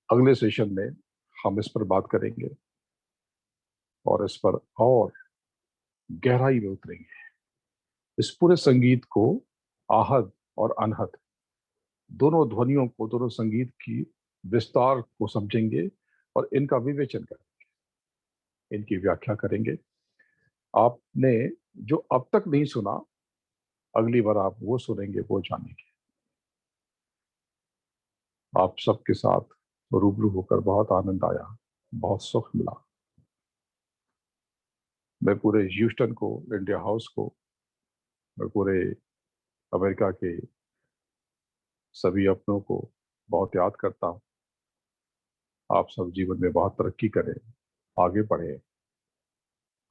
अगले सेशन में हम इस पर बात करेंगे और इस पर और गहराई में उतरेंगे। इस पूरे संगीत को, आहद और अनहद, दोनों ध्वनियों को, दोनों संगीत की विस्तार को समझेंगे और इनका विवेचन करेंगे, इनकी व्याख्या करेंगे। आपने जो अब तक नहीं सुना, अगली बार आप वो सुनेंगे, वो जानेंगे। आप सबके साथ रूबरू होकर बहुत आनंद आया, बहुत सुख मिला। मैं पूरे ह्यूस्टन को, इंडिया हाउस को, मैं पूरे अमेरिका के सभी अपनों को बहुत याद करता हूँ। आप सब जीवन में बहुत तरक्की करें, आगे बढ़े।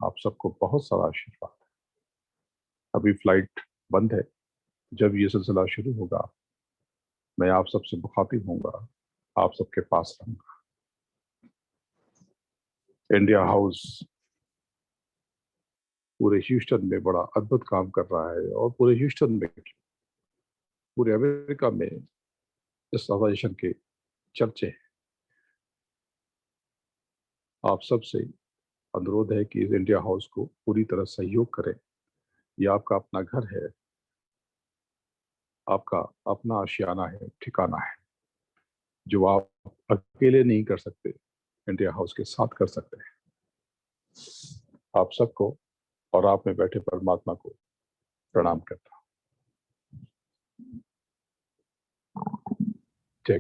आप सबको बहुत सारा आशीर्वाद। अभी फ्लाइट बंद है, जब ये सिलसिला शुरू होगा मैं आप सबसे मुखातिब होऊंगा, आप सबके पास रहूंगा। इंडिया हाउस पूरे ह्यूस्टन में बड़ा अद्भुत काम कर रहा है, और पूरे ह्यूस्टन में, पूरे अमेरिका में इस ऑर्गेनाइजेशन के चर्चे हैं। आप सबसे अनुरोध है कि इस इंडिया हाउस को पूरी तरह सहयोग करें। ये आपका अपना घर है, आपका अपना आशियाना है, ठिकाना है, जो आप अकेले नहीं कर सकते, इंडिया हाउस के साथ कर सकते हैं। आप सबको और आप में बैठे परमात्मा को प्रणाम करता हूं। जय